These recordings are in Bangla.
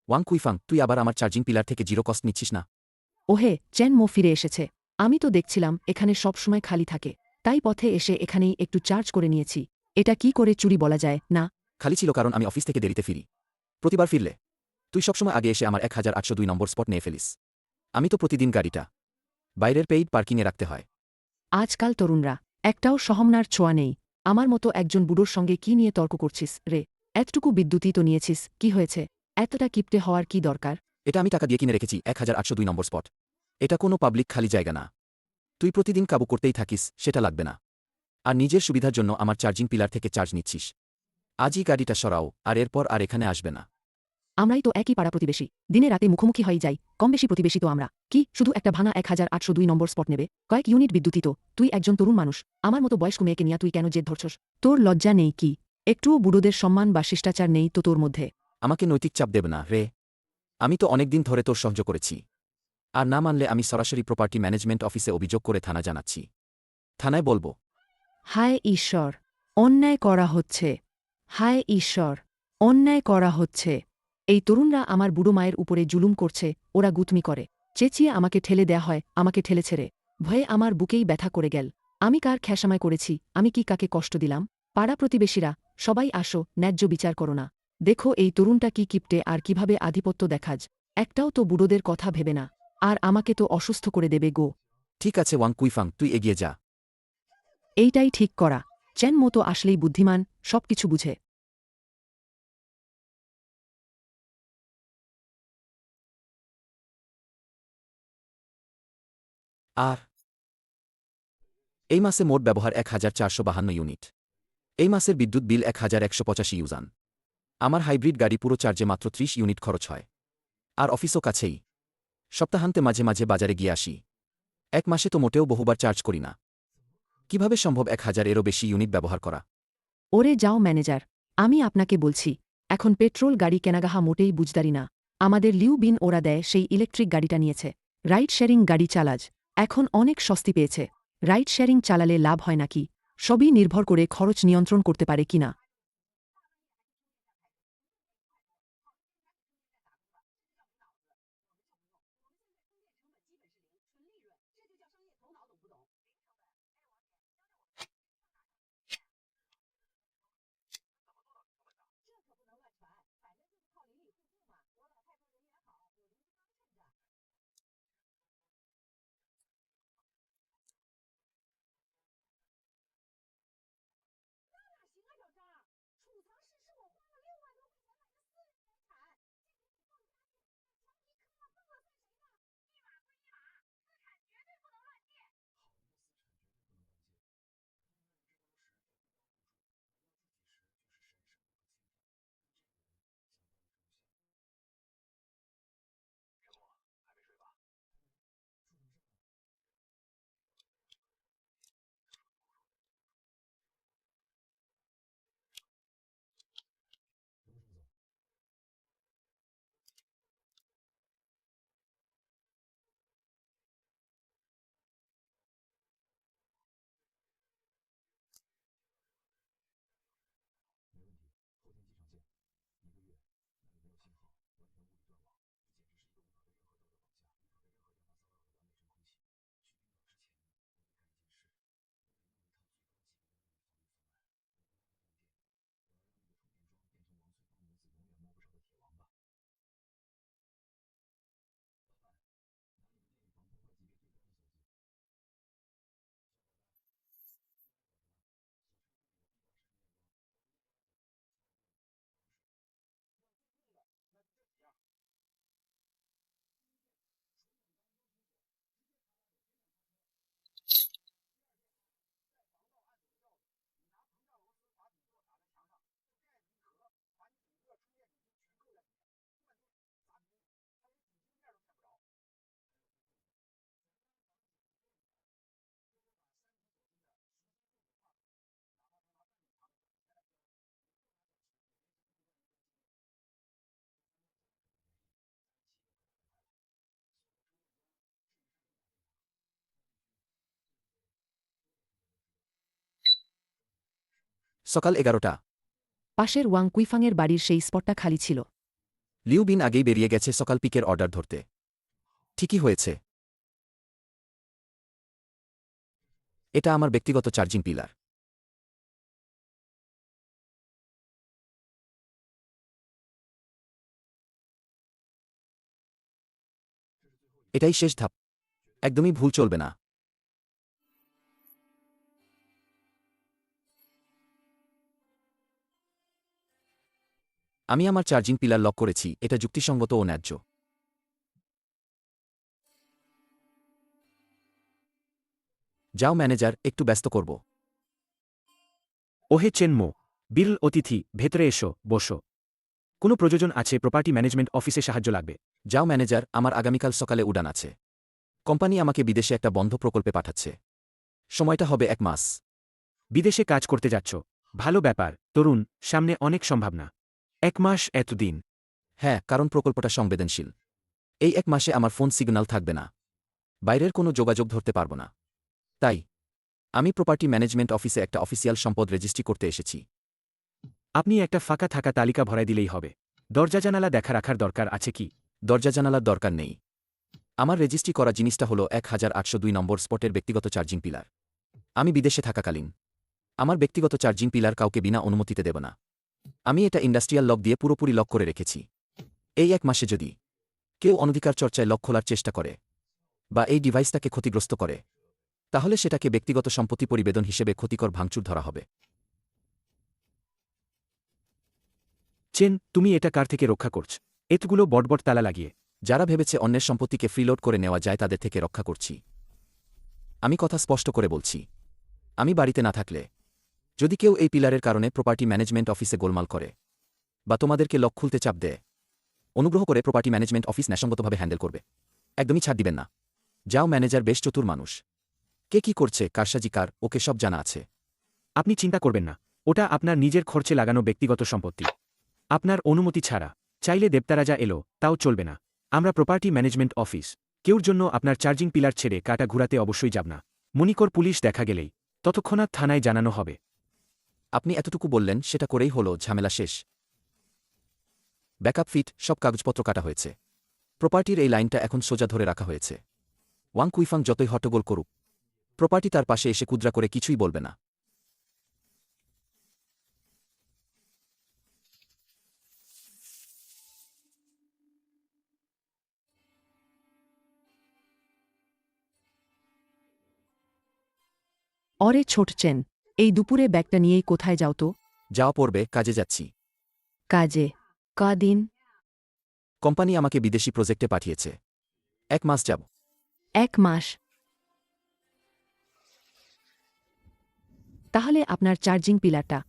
ওয়াং কুইফাং, তুই আবার আমার চার্জিং পিলার থেকে জিরো কস্ট নিচ্ছিস না? ওহে, চেন মো ফিরে এসেছে। আমি তো দেখছিলাম এখানে সবসময় খালি থাকে, তাই পথে এসে এখানেই একটু চার্জ করে নিয়েছি। এটা কি করে চুরি বলা যায় না? খালি ছিল কারণ আমি অফিস থেকে দেরিতে ফিরি। প্রতিবার ফিরলে তুই সবসময় আগে এসে আমার 1802 নম্বর স্পট নিয়ে ফেলিস। আমি তো প্রতিদিন গাড়িটা বাইরের পেইড পার্কিংয়ে রাখতে হয়। আজকাল তরুণরা একটাও সহমনার ছোঁয়া নেই। আমার মতো একজন বুড়োর সঙ্গে কি নিয়ে তর্ক করছিস রে? এতটুকু বিদ্যুৎই তো নিয়েছিস, কি হয়েছে? এতটা কিপটে হওয়ার কি দরকার? এটা আমি টাকা দিয়ে কিনে রেখেছি, 1802 নম্বর স্পট। এটা কোনো পাবলিক খালি জায়গা না। তুই প্রতিদিন কাবু করতেই থাকিস, সেটা লাগবে না। আর নিজের সুবিধার জন্য আমার চার্জিং পিলার থেকে চার্জ নিচ্ছিস। আজই গাড়িটা সরাও, আর এরপর আর এখানে আসবে না। আমরাই তো একই পাড়া প্রতিবেশী, দিনে রাতে মুখোমুখি হয়ে যাই, কম বেশি প্রতিবেশী তো আমরা। কি শুধু একটা ভাঙা 1802 নম্বর স্পট নেবে? কয়েক ইউনিট বিদ্যুৎই তো। তুই একজন তরুণ মানুষ, আমার মতো বয়স্ক মেয়েকে নিয়ে তুই কেন জেদ ধরছস? তোর লজ্জা নেই কি? একটুও বুড়োদের সম্মান বা শিষ্টাচার নেই তো তোর মধ্যে? আমাকে নৈতিক চাপ দেব না রে। আমি তো অনেকদিন ধরে তোর সহ্য করেছি। আর না মানলে আমি সরাসরি প্রপার্টি ম্যানেজমেন্ট অফিসে অভিযোগ করে থানা জানাচ্ছি। থানায় বলবো। হায় ঈশ্বর, অন্যায় করা হচ্ছে। হায় ঈশ্বর, অন্যায় করা হচ্ছে। এই তরুণরা আমার বুড়ো মায়ের উপরে জুলুম করছে, ওরা গুতমি করে। চেঁচিয়ে আমাকে ঠেলে দেয়া হয়, আমাকে ঠেলে ছেড়ে। ভয়ে আমার বুকেই ব্যথা করে গেল। আমি কার খেসামায় করেছি? আমি কি কাকে কষ্ট দিলাম? পাড়া প্রতিবেশীরা, সবাই আসো, ন্যায্য বিচার করো না। দেখো এই তরুণটা কি কিপটে আর কিভাবে আধিপত্য দেখাজ। একটাও তো বুড়োদের কথা ভেবে না। আর আমাকে তো অসুস্থ করে দেবে গো। ঠিক আছে ওয়াং কুইফাং, তুই এগিয়ে যা। এইটাই ঠিক করা। চেন মতো আসলেই বুদ্ধিমান, সবকিছু বুঝে। আর এই মাসে মোট ব্যবহার 1452 ইউনিট। এই মাসের বিদ্যুৎ বিল 1185 ইউজান। আমার হাইব্রিড গাড়ি পুরো চার্জে মাত্র 30 ইউনিট খরচ হয়। আর অফিসও কাছেই। সপ্তাহান্তে মাঝে মাঝে বাজারে গিয়ে আসি। এক মাসে তো মোটেও বহুবার চার্জ করি না। কিভাবে সম্ভব 1000-এরও বেশি ইউনিট ব্যবহার করা? ওরে যাও ম্যানেজার, আমি আপনাকে বলছি, এখন পেট্রোল গাড়ি কেনাগাহা মোটেই বুঝদারি না। আমাদের লিউ বিন ওরা দেয় সেই ইলেকট্রিক গাড়িটা নিয়েছে। রাইড শেয়ারিং গাড়ি চালাজ। এখন অনেক সস্তি পেয়েছে। রাইড শেয়ারিং চালালে লাভ হয় নাকি? সবই নির্ভর করে খরচ নিয়ন্ত্রণ করতে পারে কিনা। সকাল 11টা। পাশের ওয়াং কুইফাংয়ের বাড়ির সেই স্পটটা খালি ছিল। লিউ বিন আগেই বেরিয়ে গেছে সকাল পিকের অর্ডার ধরতে। ঠিকই হয়েছে। এটা আমার ব্যক্তিগত চার্জিং পিলার। এটাই শেষ ধাপ। একদমই ভুল চলবে না। আমি আমার চার্জিং পিলার লক করেছি, এটা যুক্তিসঙ্গত ও ন্যায্য। যাও ম্যানেজার, একটু ব্যস্ত করব। ওহে চেনমো, বিরল অতিথি, ভেতরে এসো, বসো। কোনো প্রয়োজন আছে? প্রপার্টি ম্যানেজমেন্ট অফিসে সাহায্য লাগবে। যাও ম্যানেজার, আমার আগামীকাল সকালে উড়ান আছে। কোম্পানি আমাকে বিদেশে একটা বন্ধ প্রকল্পে পাঠাচ্ছে। সময়টা হবে 1 মাস। বিদেশে কাজ করতে যাচ্ছ? ভালো ব্যাপার, তরুণ, সামনে অনেক সম্ভাবনা। 1 মাস এতদিন? হ্যাঁ, কারণ প্রকল্পটা সংবেদনশীল। এই 1 মাসে আমার ফোন সিগন্যাল থাকবে না। বাইরের কোনো যোগাযোগ ধরতে পারব না। তাই আমি প্রপার্টি ম্যানেজমেন্ট অফিসে একটা অফিসিয়াল সম্পদ রেজিস্ট্রি করতে এসেছি। আপনি একটা ফাঁকা থাকা তালিকা ভরাই দিলেই হবে। দরজা জানালা দেখা রাখার দরকার আছে কি? দরজা জানালার দরকার নেই। আমার রেজিস্ট্রি করা জিনিসটা হলো 1802 নম্বর স্পটের ব্যক্তিগত চার্জিং পিলার। আমি বিদেশে থাকাকালীন আমার ব্যক্তিগত চার্জিং পিলার কাউকে বিনা অনুমতিতে দেব না। আমি এটা ইন্ডাস্ট্রিয়াল লক দিয়ে পুরোপুরি লক করে রেখেছি। এই 1 মাসে যদি কেউ অনধিকার চর্চায় লক খোলার চেষ্টা করে বা এই ডিভাইসটাকে ক্ষতিগ্রস্ত করে, তাহলে সেটাকে ব্যক্তিগত সম্পত্তি পরিবেদন হিসেবে ক্ষতিকর ভাঙচুর ধরা হবে। চেন, তুমি এটা কার থেকে রক্ষা করছ? এতগুলো বটবট তালা লাগিয়ে। যারা ভেবেছে অন্যের সম্পত্তিকে ফ্রিলোড করে নেওয়া যায় তাদের থেকে রক্ষা করছি। আমি কথা স্পষ্ট করে বলছি, আমি বাড়িতে না থাকলে যদি কেউ এই পিলারের কারণে প্রপার্টি ম্যানেজমেন্ট অফিসে গোলমাল করে বা তোমাদেরকে লক খুলতে চাপ দেয়, অনুগ্রহ করে প্রপার্টি ম্যানেজমেন্ট অফিস ন্যায়সঙ্গতভাবে হ্যান্ডেল করবে। একদমই ছাড় দিবেন না। যাও ম্যানেজার, বেশ চতুর মানুষ। কে কি করছে, কারসাজি কার, ওকে সব জানা আছে। আপনি চিন্তা করবেন না, ওটা আপনার নিজের খরচে লাগানো ব্যক্তিগত সম্পত্তি। আপনার অনুমতি ছাড়া চাইলে দেবতারাজা এলো তাও চলবে না। আমরা প্রপার্টি ম্যানেজমেন্ট অফিস। কেউর জন্য আপনার চার্জিং পিলার ছেড়ে কাটা ঘুরাতে অবশ্যই যাব না। মনিকর পুলিশ দেখা গেলেই ততক্ষণাৎ থানায় জানানো হবে। আপনি এতটুকু বললেন, সেটা করেই হলো, ঝামেলা শেষ। ব্যাকআপ ফিট, সব কাগজপত্র কাটা হয়েছে। প্রপার্টির এই লাইনটা এখন সোজা ধরে রাখা হয়েছে। ওয়াং কুইফাং যতই হট্টগোল করুক, প্রপার্টি তার পাশে এসে কুদ্রা করে কিছুই বলবে না। অরে ছোটচেন, এই দুপুরে ব্যাগটা নিয়েই কোথায় যাও তো? যাওয়া পড়বে, কাজে যাচ্ছি। কাজে? কদিন? কোম্পানি আমাকে বিদেশি প্রজেক্টে পাঠিয়েছে। 1 মাস যাব। 1 মাস? তাহলে আপনার চার্জিং পিলারটা?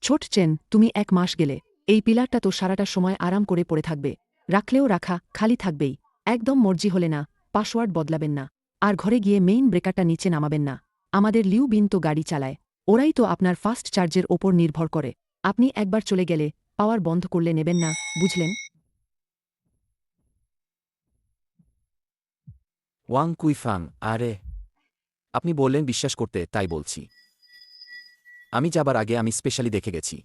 ছোটচেন, তুমি 1 মাস গেলে এই পিলারটা তো সারাটা সময় আরাম করে পড়ে থাকবে। রাখলেও রাখা, খালি থাকবেই। একদম মর্জি হলে না, পাসওয়ার্ড বদলাবেন না। আর ঘরে গিয়ে মেইন ব্রেকারটা নিচে নামাবেন না। আমাদের লিউ বিন তো গাড়ি চালায়, ওরাই তো আপনার ফাস্ট চার্জের ওপর নির্ভর করে। আপনি একবার চলে গেলে পাওয়ার বন্ধ করলে নেবেন না, বুঝলেন? ওয়াং কুইফাং, আরে আপনি বললেন বিশ্বাস করতে, তাই বলছি। আমি যাবার আগে আমি স্পেশালি দেখে গেছি।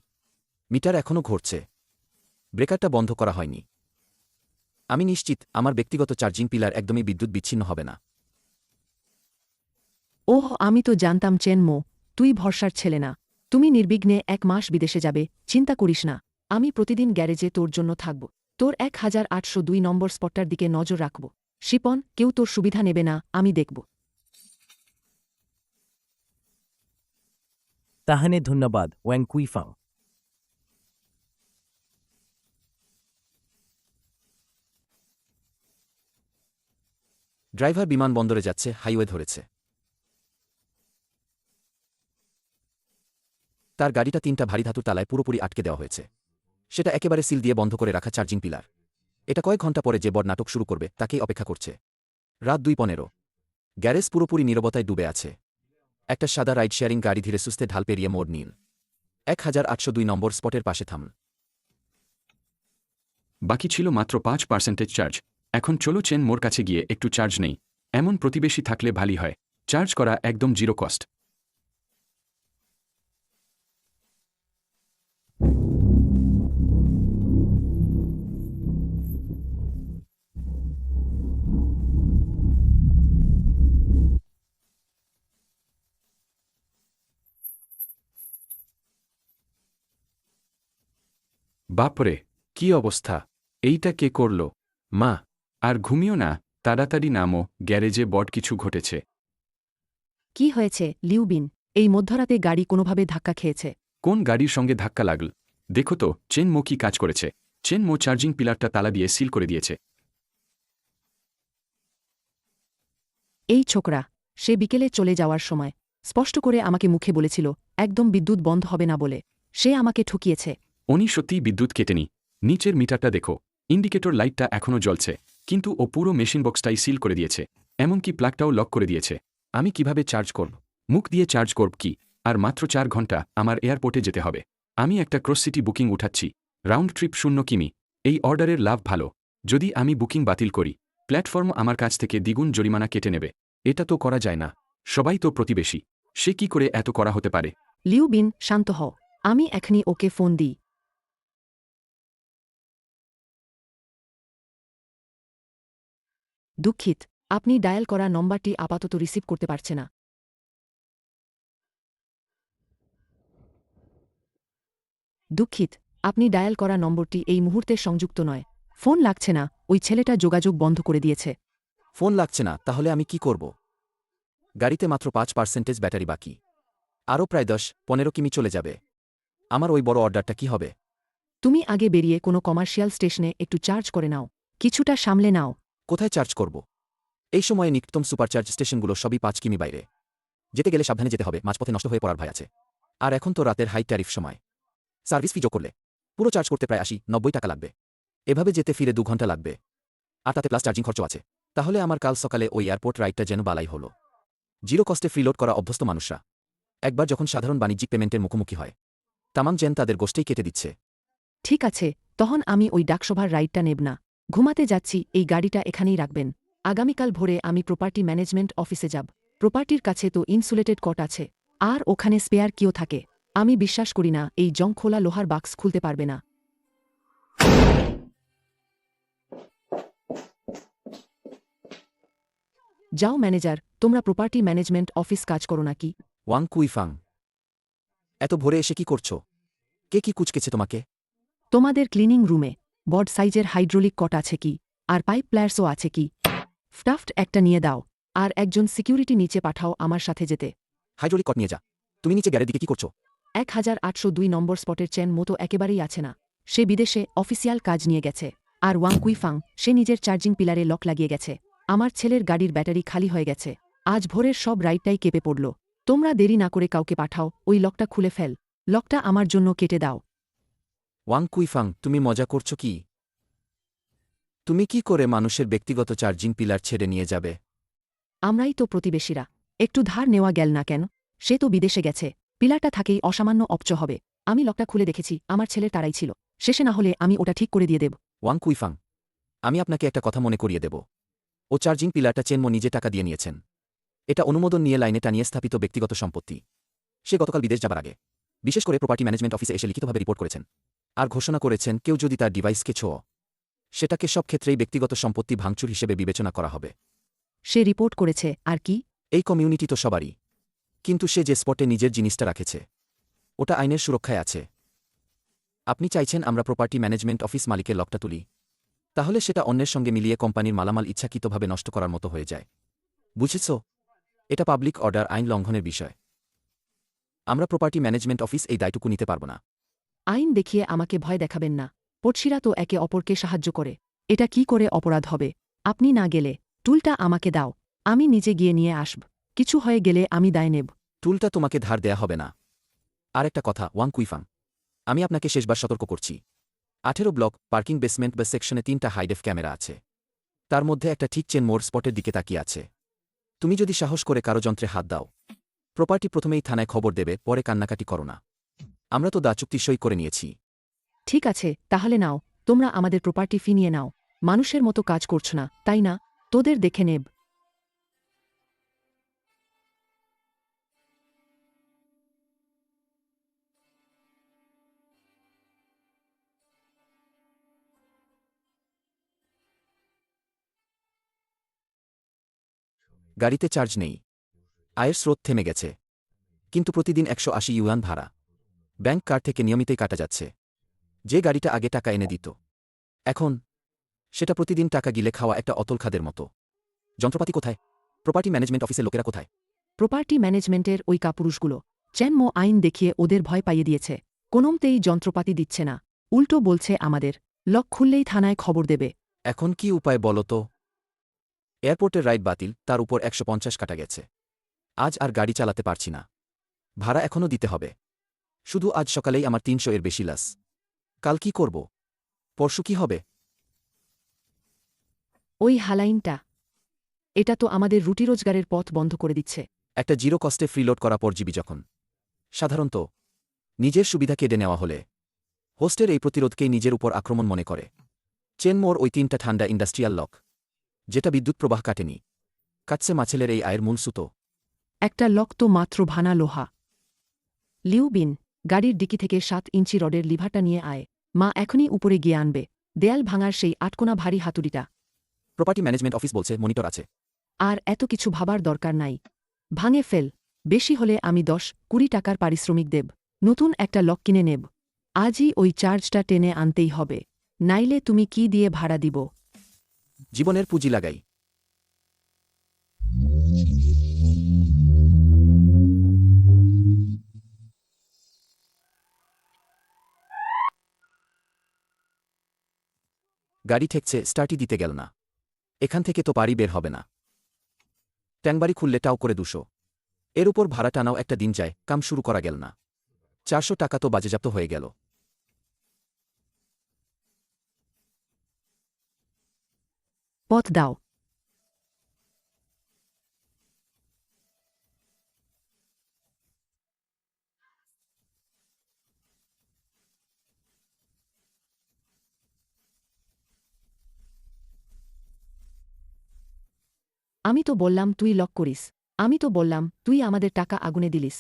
মিটার এখনও ঘুরছে, ব্রেকারটা বন্ধ করা হয়নি। আমি নিশ্চিত আমার ব্যক্তিগত চার্জিং পিলার একদমই বিদ্যুৎ বিচ্ছিন্ন হবে না। ওহ, আমি তো জানতাম চেনমো, তুই ভরসার ছেলে না। তুমি নির্বিঘ্নে 1 মাস বিদেশে যাবে, চিন্তা করিস না। আমি প্রতিদিন গ্যারেজে তোর জন্য থাকব। তোর 1802 নম্বর স্পটটার দিকে নজর রাখব। শিপন, কেউ তোর সুবিধা নেবে না, আমি দেখব। তাহলে ধন্যবাদ, ওয়াং কুইফাং। ড্রাইভার বিমানবন্দরে যাচ্ছে, হাইওয়ে ধরেছে। তার গাড়িটা 3টা ভারী ধাতুর তালায় পুরোপুরি আটকে দেওয়া হয়েছে। সেটা একেবারে সিল দিয়ে বন্ধ করে রাখা চার্জিং পিলার। এটা কয়েক ঘন্টা পরে যে বড় নাটক শুরু করবে তাকেই অপেক্ষা করছে। রাত 2:15। গ্যারেজ পুরোপুরি নীরবতায় ডুবে আছে। একটা সাদা রাইড শেয়ারিং গাড়ি ধীরে সুস্থে ঢাল পেরিয়ে মোড় নিল। 1802 নম্বর স্পটের পাশে থাম। বাকি ছিল মাত্র 5% চার্জ। এখন চলো চেন মোর কাছে গিয়ে একটু চার্জ নেই। এমন প্রতিবেশী থাকলে ভালোই হয়। চার্জ করা একদম জিরো কস্ট। বাপরে কি অবস্থা, এইটা কে করল? মা, আর ঘুমিও না, তাড়াতাড়ি নামো, গ্যারেজে বড় কিছু ঘটেছে। কি হয়েছে লিউবিন? এই মধ্যরাতে গাড়ি কোনোভাবে ধাক্কা খেয়েছে। কোন গাড়ির সঙ্গে ধাক্কা লাগল? দেখো তো চেন মো কি কাজ করেছে। চেন মো চার্জিং পিলারটা তালা দিয়ে সিল করে দিয়েছে। এই ছোকরা, সে বিকেলে চলে যাওয়ার সময় স্পষ্ট করে আমাকে মুখে বলেছিল একদম বিদ্যুৎ বন্ধ হবে না বলে। সে আমাকে ঠকিয়েছে। উনি সত্যিই বিদ্যুৎ কেটেনি। নিচের মিটারটা দেখো, ইন্ডিকেটর লাইটটা এখনও জ্বলছে, কিন্তু ও পুরো মেশিন বক্সটাই সিল করে দিয়েছে, এমনকি প্লাগটাও লক করে দিয়েছে। আমি কিভাবে চার্জ করব? মুখ দিয়ে চার্জ করব কি? আর মাত্র 4 ঘন্টা আমার এয়ারপোর্টে যেতে হবে। আমি একটা ক্রস সিটি বুকিং উঠাচ্ছি, রাউন্ড ট্রিপ 0 কিমি। এই অর্ডারের লাভ ভালো। যদি আমি বুকিং বাতিল করি, প্ল্যাটফর্ম আমার কাছ থেকে দ্বিগুণ জরিমানা কেটে নেবে। এটা তো করা যায় না। সবাই তো প্রতিবেশী, সে কি করে এত করা হতে পারে? লিউবিন, শান্ত হও। আমি এখনই ওকে ফোন দিই। দুঃখিত, আপনি ডায়াল করা নম্বরটি আপাতত রিসিভ করতে পারছে না। দুঃখিত, আপনি ডায়াল করা নম্বরটি এই মুহূর্তে সংযুক্ত নয়। ফোন লাগছে না, ওই ছেলেটা যোগাযোগ বন্ধ করে দিয়েছে। ফোন লাগছে না, তাহলে আমি কি করব? গাড়িতে মাত্র 5% ব্যাটারি বাকি। আরও প্রায় 10-15 কিমি চলে যাবে। আমার ওই বড় অর্ডারটা কি হবে? তুমি আগে বেরিয়ে কোনো কমার্শিয়াল স্টেশনে একটু চার্জ করে নাও। কিছুটা সামলে নাও। কোথায় চার্জ করব? এই সময়ে নিকটতম সুপারচার্জ স্টেশনগুলো সবই 5 কিমি বাইরে। যেতে গেলে সাবধানে যেতে হবে, মাঝপথে নষ্ট হয়ে পড়ার ভয় আছে। আর এখন তো রাতের হাই ট্যারিফ সময়। সার্ভিস ফি যোগ করলে পুরো চার্জ করতে প্রায় 80-90 টাকা লাগবে। এভাবে যেতে ফিরে 2 ঘন্টা লাগবে। আর তাতে প্লাস চার্জিং খরচ আছে। তাহলে আমার কাল সকালে ওই এয়ারপোর্ট রাইডটা যেন বালাই হলো। জিরো কস্টে ফ্রিলোড করা অভ্যস্ত মানুষরা একবার যখন সাধারণ বাণিজ্যিক পেমেন্টের মুখোমুখি হয়, তামাম যেন তাদের গোষ্ঠেই কেটে দিচ্ছে। ঠিক আছে, তখন আমি ওই ডাকসভার রাইডটা নেব না। ঘুমাতে যাচ্ছি, এই গাড়িটা এখানেই রাখবেন। আগামীকাল ভোরে আমি প্রপার্টি ম্যানেজমেন্ট অফিসে যাব। প্রপার্টির কাছে তো ইনসুলেটেড কট আছে। আর ওখানে স্পেয়ার কিও থাকে। আমি বিশ্বাস করি না এই জং খোলা লোহার বাক্স খুলতে পারবে না। যাও ম্যানেজার, তোমরা প্রপার্টি ম্যানেজমেন্ট অফিস কাজ করো নাকি? ওয়াং কুইফাং, এত ভোরে এসে কি করছো? কে কি কুচকেছে তোমাকে? তোমাদের ক্লিনিং রুমে বড সাইজের হাইড্রোলিক কট আছে কি? আর পাইপ প্লায়ার্সও আছে কি? ফটাফট একটা নিয়ে দাও। আর একজন সিকিউরিটি নিচে পাঠাও আমার সাথে যেতে। হাইড্রোলিক কট নিয়ে যা। তুমি নিচে গ্যারের দিকে কি করছো? 1802 নম্বর স্পটের চেন মতো একেবারেই আছে না। সে বিদেশে অফিসিয়াল কাজ নিয়ে গেছে। আর ওয়াং কুইফাং, সে নিজের চার্জিং পিলারে লক লাগিয়ে গেছে। আমার ছেলের গাড়ির ব্যাটারি খালি হয়ে গেছে। আজ ভোরের সব রাইডটাই কেঁপে পড়ল। তোমরা দেরি না করে কাউকে পাঠাও, ওই লকটা খুলে ফেল। লকটা আমার জন্য কেটে দাও। ওয়াং কুইফাং, তুমি মজা করছো কি? তুমি কি করে মানুষের ব্যক্তিগত চার্জিং পিলার ছেড়ে নিয়ে যাবে? আমরাই তো প্রতিবেশীরা। একটু ধার নেওয়া গেল না কেন? সে তো বিদেশে গেছে। পিলারটা থাকেই অসামান্য অপচ হবে। আমি লকটা খুলে দেখেছি, আমার ছেলের তারাই ছিল। শেষে না হলে আমি ওটা ঠিক করে দিয়ে দেব। ওয়াং কুইফাং, আমি আপনাকে একটা কথা মনে করিয়ে দেব। ও চার্জিং পিলারটা চেনমো নিজে টাকা দিয়ে নিয়েছেন। এটা অনুমোদন নিয়ে লাইনে টানিয়ে স্থাপিত ব্যক্তিগত সম্পত্তি। সে গতকাল বিদেশ যাবার আগে বিশেষ করে প্রপার্টি ম্যানেজমেন্ট অফিসে এসে লিখিতভাবে রিপোর্ট করেছেন। আর ঘোষণা করেছেন কেউ যদি তার ডিভাইসকে ছোঁয়, সেটাকে সব ক্ষেত্রেই ব্যক্তিগত সম্পত্তি ভাঙচুর হিসেবে বিবেচনা করা হবে। সে রিপোর্ট করেছে, আর কি? এই কমিউনিটি তো সবারই। কিন্তু সে যে স্পটে নিজের জিনিসটা রাখেছে, ওটা আইনের সুরক্ষায় আছে। আপনি চাইছেন আমরা প্রপার্টি ম্যানেজমেন্ট অফিস মালিকের লকটা তুলি? তাহলে সেটা অন্যের সঙ্গে মিলিয়ে কোম্পানির মালামাল ইচ্ছাকৃতভাবে নষ্ট করার মতো হয়ে যায়। বুঝেছ? এটা পাবলিক অর্ডার আইন লঙ্ঘনের বিষয়। আমরা প্রপার্টি ম্যানেজমেন্ট অফিস এই দায়টুকু নিতে পারব না। আইন দেখিয়ে আমাকে ভয় দেখাবেন না। পড়শিরা তো একে অপরকে সাহায্য করে। এটা কি করে অপরাধ হবে? আপনি না গেলে টুলটা আমাকে দাও। আমি নিজে গিয়ে নিয়ে আসব। কিছু হয়ে গেলে আমি দায় নেব। টুলটা তোমাকে ধার দেয়া হবে না। আর একটা কথা ওয়াং কুইফাং, আমি আপনাকে শেষবার সতর্ক করছি। 18 ব্লক পার্কিং বেসমেন্ট বা সেকশনে 3টা হাইডেফ ক্যামেরা আছে। তার মধ্যে একটা ঠিক চেন মোড় স্পটের দিকে তাকিয়ে আছে। তুমি যদি সাহস করে কারো যন্ত্রে হাত দাও, প্রপার্টি প্রথমেই থানায় খবর দেবে, পরে কান্নাকাটি করো না। আমরা তো চুক্তি সই করে নিয়েছি। ঠিক আছে, তাহলে নাও, তোমরা আমাদের প্রপার্টি ফিনিয়ে নাও। মানুষের মতো কাজ করছ না, তাই না? তোদের দেখে নেব। গাড়িতে চার্জ নেই। আয়ের স্রোত থেমে গেছে। কিন্তু প্রতিদিন 180 ইউয়ান ভাড়া ব্যাংক কার্ড থেকে নিয়মিতই কাটা যাচ্ছে। যে গাড়িটা আগে টাকা এনে দিত এখন সেটা প্রতিদিন টাকা গিলে খাওয়া একটা অতল খাদের মতো। যন্ত্রপাতি কোথায়? প্রপার্টি ম্যানেজমেন্ট অফিসের লোকেরা কোথায়? প্রপার্টি ম্যানেজমেন্টের ওই কাপুরুষগুলো চেনমো আইন দেখিয়ে ওদের ভয় পাইয়ে দিয়েছে। কোনোমতেই যন্ত্রপাতি দিচ্ছে না, উল্টো বলছে আমাদের লক খুললেই থানায় খবর দেবে। এখন কি উপায় বলো তো? এয়ারপোর্টের রাইড বাতিল, তার উপর 150 কাটা গেছে। আজ আর গাড়ি চালাতে পারছি না। ভাড়া এখনও দিতে হবে। শুধু আজ সকালেই আমার 300 এর বেশি লাস। কাল কি করব? পরশু কি হবে? ওই হালাইনটা, এটা তো আমাদের রুটি রোজগারের পথ বন্ধ করে দিচ্ছে। একটা জিরো কস্টে ফ্রিলোড করা পরজীবী যখন সাধারণত নিজের সুবিধা কেড়ে নেওয়া হলে হোস্টের এই প্রতিরোধকেই নিজের উপর আক্রমণ মনে করে। চেনমোর ওই 3টা ঠান্ডা ইন্ডাস্ট্রিয়াল লক, যেটা বিদ্যুৎ প্রবাহ কাটেনি, কাটছে মাছেলের এই আয়ের মূল সুতো। একটা লক তো মাত্র ভানা লোহা। লিউবিন, গাড়ির ডিকি থেকে 7 ইঞ্চি রডের লিভারটা নিয়ে আয়। মা এখনই উপরে গিয়ে আনবে দেয়াল ভাঙার সেই আটকোনা ভারী হাতুড়িটা। প্রপার্টি ম্যানেজমেন্ট অফিস বলছে মনিটর আছে। আর এত কিছু ভাবার দরকার নাই, ভাঙে ফেল। বেশি হলে আমি 10-20 টাকার পারিশ্রমিক দেব, নতুন একটা লক কিনে নেব। আজই ওই চার্জটা টেনে আনতেই হবে, নাইলে তুমি কি দিয়ে ভাড়া দিব? জীবনের পুঁজি লাগাই। গাড়ি ঠেকছে, স্টার্টই দিতে গেল না। এখান থেকে তো পারি বের হবে না। ট্যাংবাড়ি খুললে টাও করে 200, এর উপর ভাড়া টানাও একটা দিন যায়, কাম শুরু করা গেল না। 400 টাকা তো বাজেয়াপ্ত হয়ে গেল। পথ দাও। আমি তো বললাম তুই লক করিস, আমি তো বললাম তুই আমাদের টাকা আগুনে দিলিস।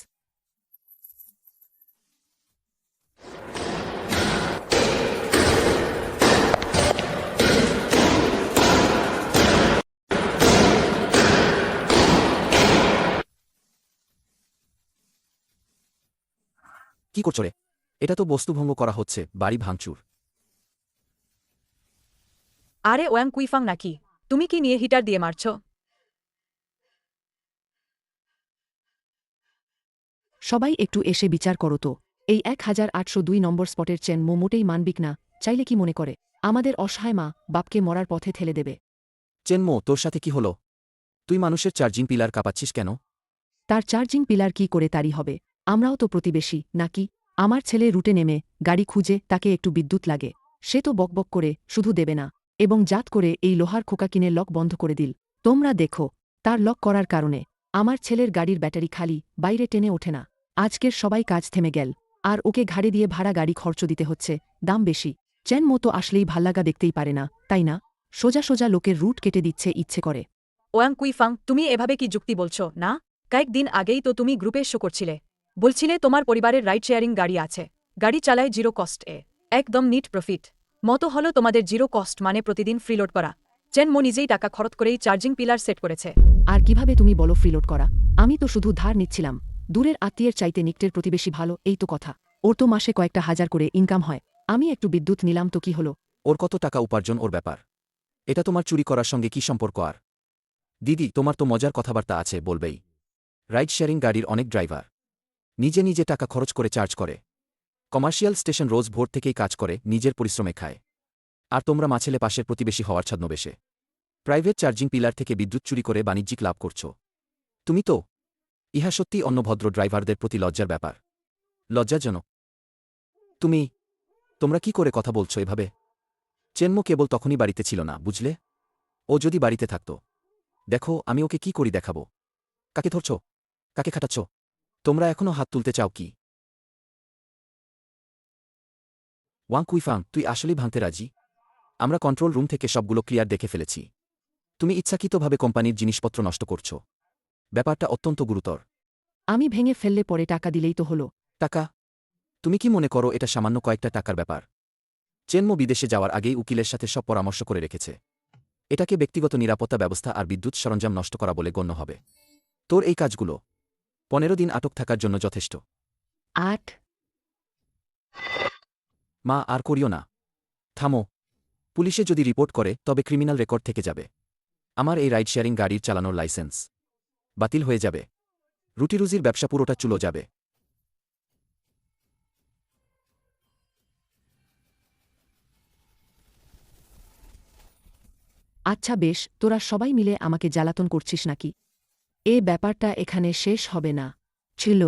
কি করছো রে? এটা তো বস্তুভঙ্গ করা হচ্ছে, বাড়ি ভাঙচুর। আরে ওয়াং কুইফাং নাকি? তুমি কি নিয়ে হিটার দিয়ে মারছ? সবাই একটু এসে বিচার করো তো, এই 1802 নম্বর স্পটের চেন মোটেই মানবিক না। চাইলে কি মনে করে আমাদের অসহায় মা বাপকে মরার পথে ঠেলে দেবে? চেনমো, তোর সাথে কি হলো? তুই মানুষের চার্জিং পিলার কাঁপাচ্ছিস কেন? তার চার্জিং পিলার কি করে তারই হবে? আমরাও তো প্রতিবেশী নাকি? আমার ছেলে রুটে নেমে গাড়ি খুঁজে, তাকে একটু বিদ্যুৎ লাগে, সে তো বকবক করে শুধু দেবে না, এবং জাত করে এই লোহার খোকা কিনে লক বন্ধ করে দিল। তোমরা দেখো, তার লক করার কারণে আমার ছেলের গাড়ির ব্যাটারি খালি, বাইরে টেনে ওঠে না। আজকের সবাই কাজ থেমে গেল, আর ওকে ঘাড়ে দিয়ে ভাড়া গাড়ি খরচ দিতে হচ্ছে, দাম বেশি। চেন মতো আসলেই ভাল্লাগা দেখতেই পারে না, তাই না? সোজা সোজা লোকের রুট কেটে দিচ্ছে ইচ্ছে করে। ওয়াং কুইফাং, তুমি এভাবে কি যুক্তি বলছো না? কয়েকদিন আগেই তো তুমি গ্রুপে শো করছিলে, বলছিলে তোমার পরিবারের রাইড শেয়ারিং গাড়ি আছে, গাড়ি চালায় জিরো কস্ট এ, একদম নিট প্রফিট। মতো হলো তোমাদের জিরো কস্ট মানে প্রতিদিন ফ্রিলোড করা। চেনমো নিজেই টাকা খরচ করেই চার্জিং পিলার সেট করেছে। আর কিভাবে তুমি বলো ফ্রিলোড করা? আমি তো শুধু ধার নিচ্ছিলাম। দূরের আত্মীয়ের চাইতে নিকটের প্রতিবেশী ভালো, এই তো কথা। ওর তো মাসে কয়েকটা হাজার করে ইনকাম হয়, আমি একটু বিদ্যুৎ নিলাম তো কি হলো? ওর কত টাকা উপার্জন ওর ব্যাপার। এটা তোমার চুরি করার সঙ্গে কি সম্পর্ক? আর দিদি, তোমার তো মজার কথাবার্তা আছে, বলবেই। রাইড শেয়ারিং গাড়ির অনেক ড্রাইভার নিজে নিজে টাকা খরচ করে চার্জ করে। কমার্শিয়াল স্টেশন রোজ ভোর থেকেই কাজ করে, নিজের পরিশ্রমে খায়। আর তোমরা মাছেলে পাশের প্রতিবেশী হওয়ার ছদ্মবেশে প্রাইভেট চার্জিং পিলার থেকে বিদ্যুৎ চুরি করে বাণিজ্যিক লাভ করছো। তুমি তো, ইহা সত্যি অন্য ভদ্র ড্রাইভারদের প্রতি লজ্জার ব্যাপার। লজ্জাজনক। তোমরা কি করে কথা বলছো এভাবে? চেনমো কেবল তখনই বাড়িতে ছিল না, বুঝলে? ও যদি বাড়িতে থাকত, দেখো আমি ওকে কি করি দেখাবো। কাকে ধরছ? কাকে খাটাচ্ছ? তোমরা এখনও হাত তুলতে চাও কি? ওয়াং কুইফাং, তুই আসলেই ভাঙতে রাজি? আমরা কন্ট্রোল রুম থেকে সবগুলো ক্লিয়ার দেখে ফেলেছি। তুমি ইচ্ছাকৃতভাবে কোম্পানির জিনিসপত্র নষ্ট করছ। ব্যাপারটা অত্যন্ত গুরুতর। আমি ভেঙে ফেললে পরে টাকা দিলেই তো হলো। টাকা? তুমি কি মনে করো এটা সামান্য কয়েকটা টাকার ব্যাপার? চেনমো বিদেশে যাওয়ার আগেই উকিলের সাথে সব পরামর্শ করে রেখেছে। এটাকে ব্যক্তিগত নিরাপত্তা ব্যবস্থা আর বিদ্যুৎ সরঞ্জাম নষ্ট করা বলে গণ্য হবে। তোর এই কাজগুলো 15 দিন আটক থাকার জন্য যথেষ্ট। 8 মা আর করিও না। থামো। পুলিশে যদি রিপোর্ট করে তবে ক্রিমিনাল রেকর্ড থেকে যাবে। আমার এই রাইড শেয়ারিং গাড়ির চালানোর লাইসেন্স বাতিল হয়ে যাবে। রুটিরুজির ব্যবসা পুরোটা চুলো যাবে। আচ্ছা বেশ, তোরা সবাই মিলে আমাকে জ্বালাতন করছিস নাকি? এ ব্যাপারটা এখানে শেষ হবে না। ছিল।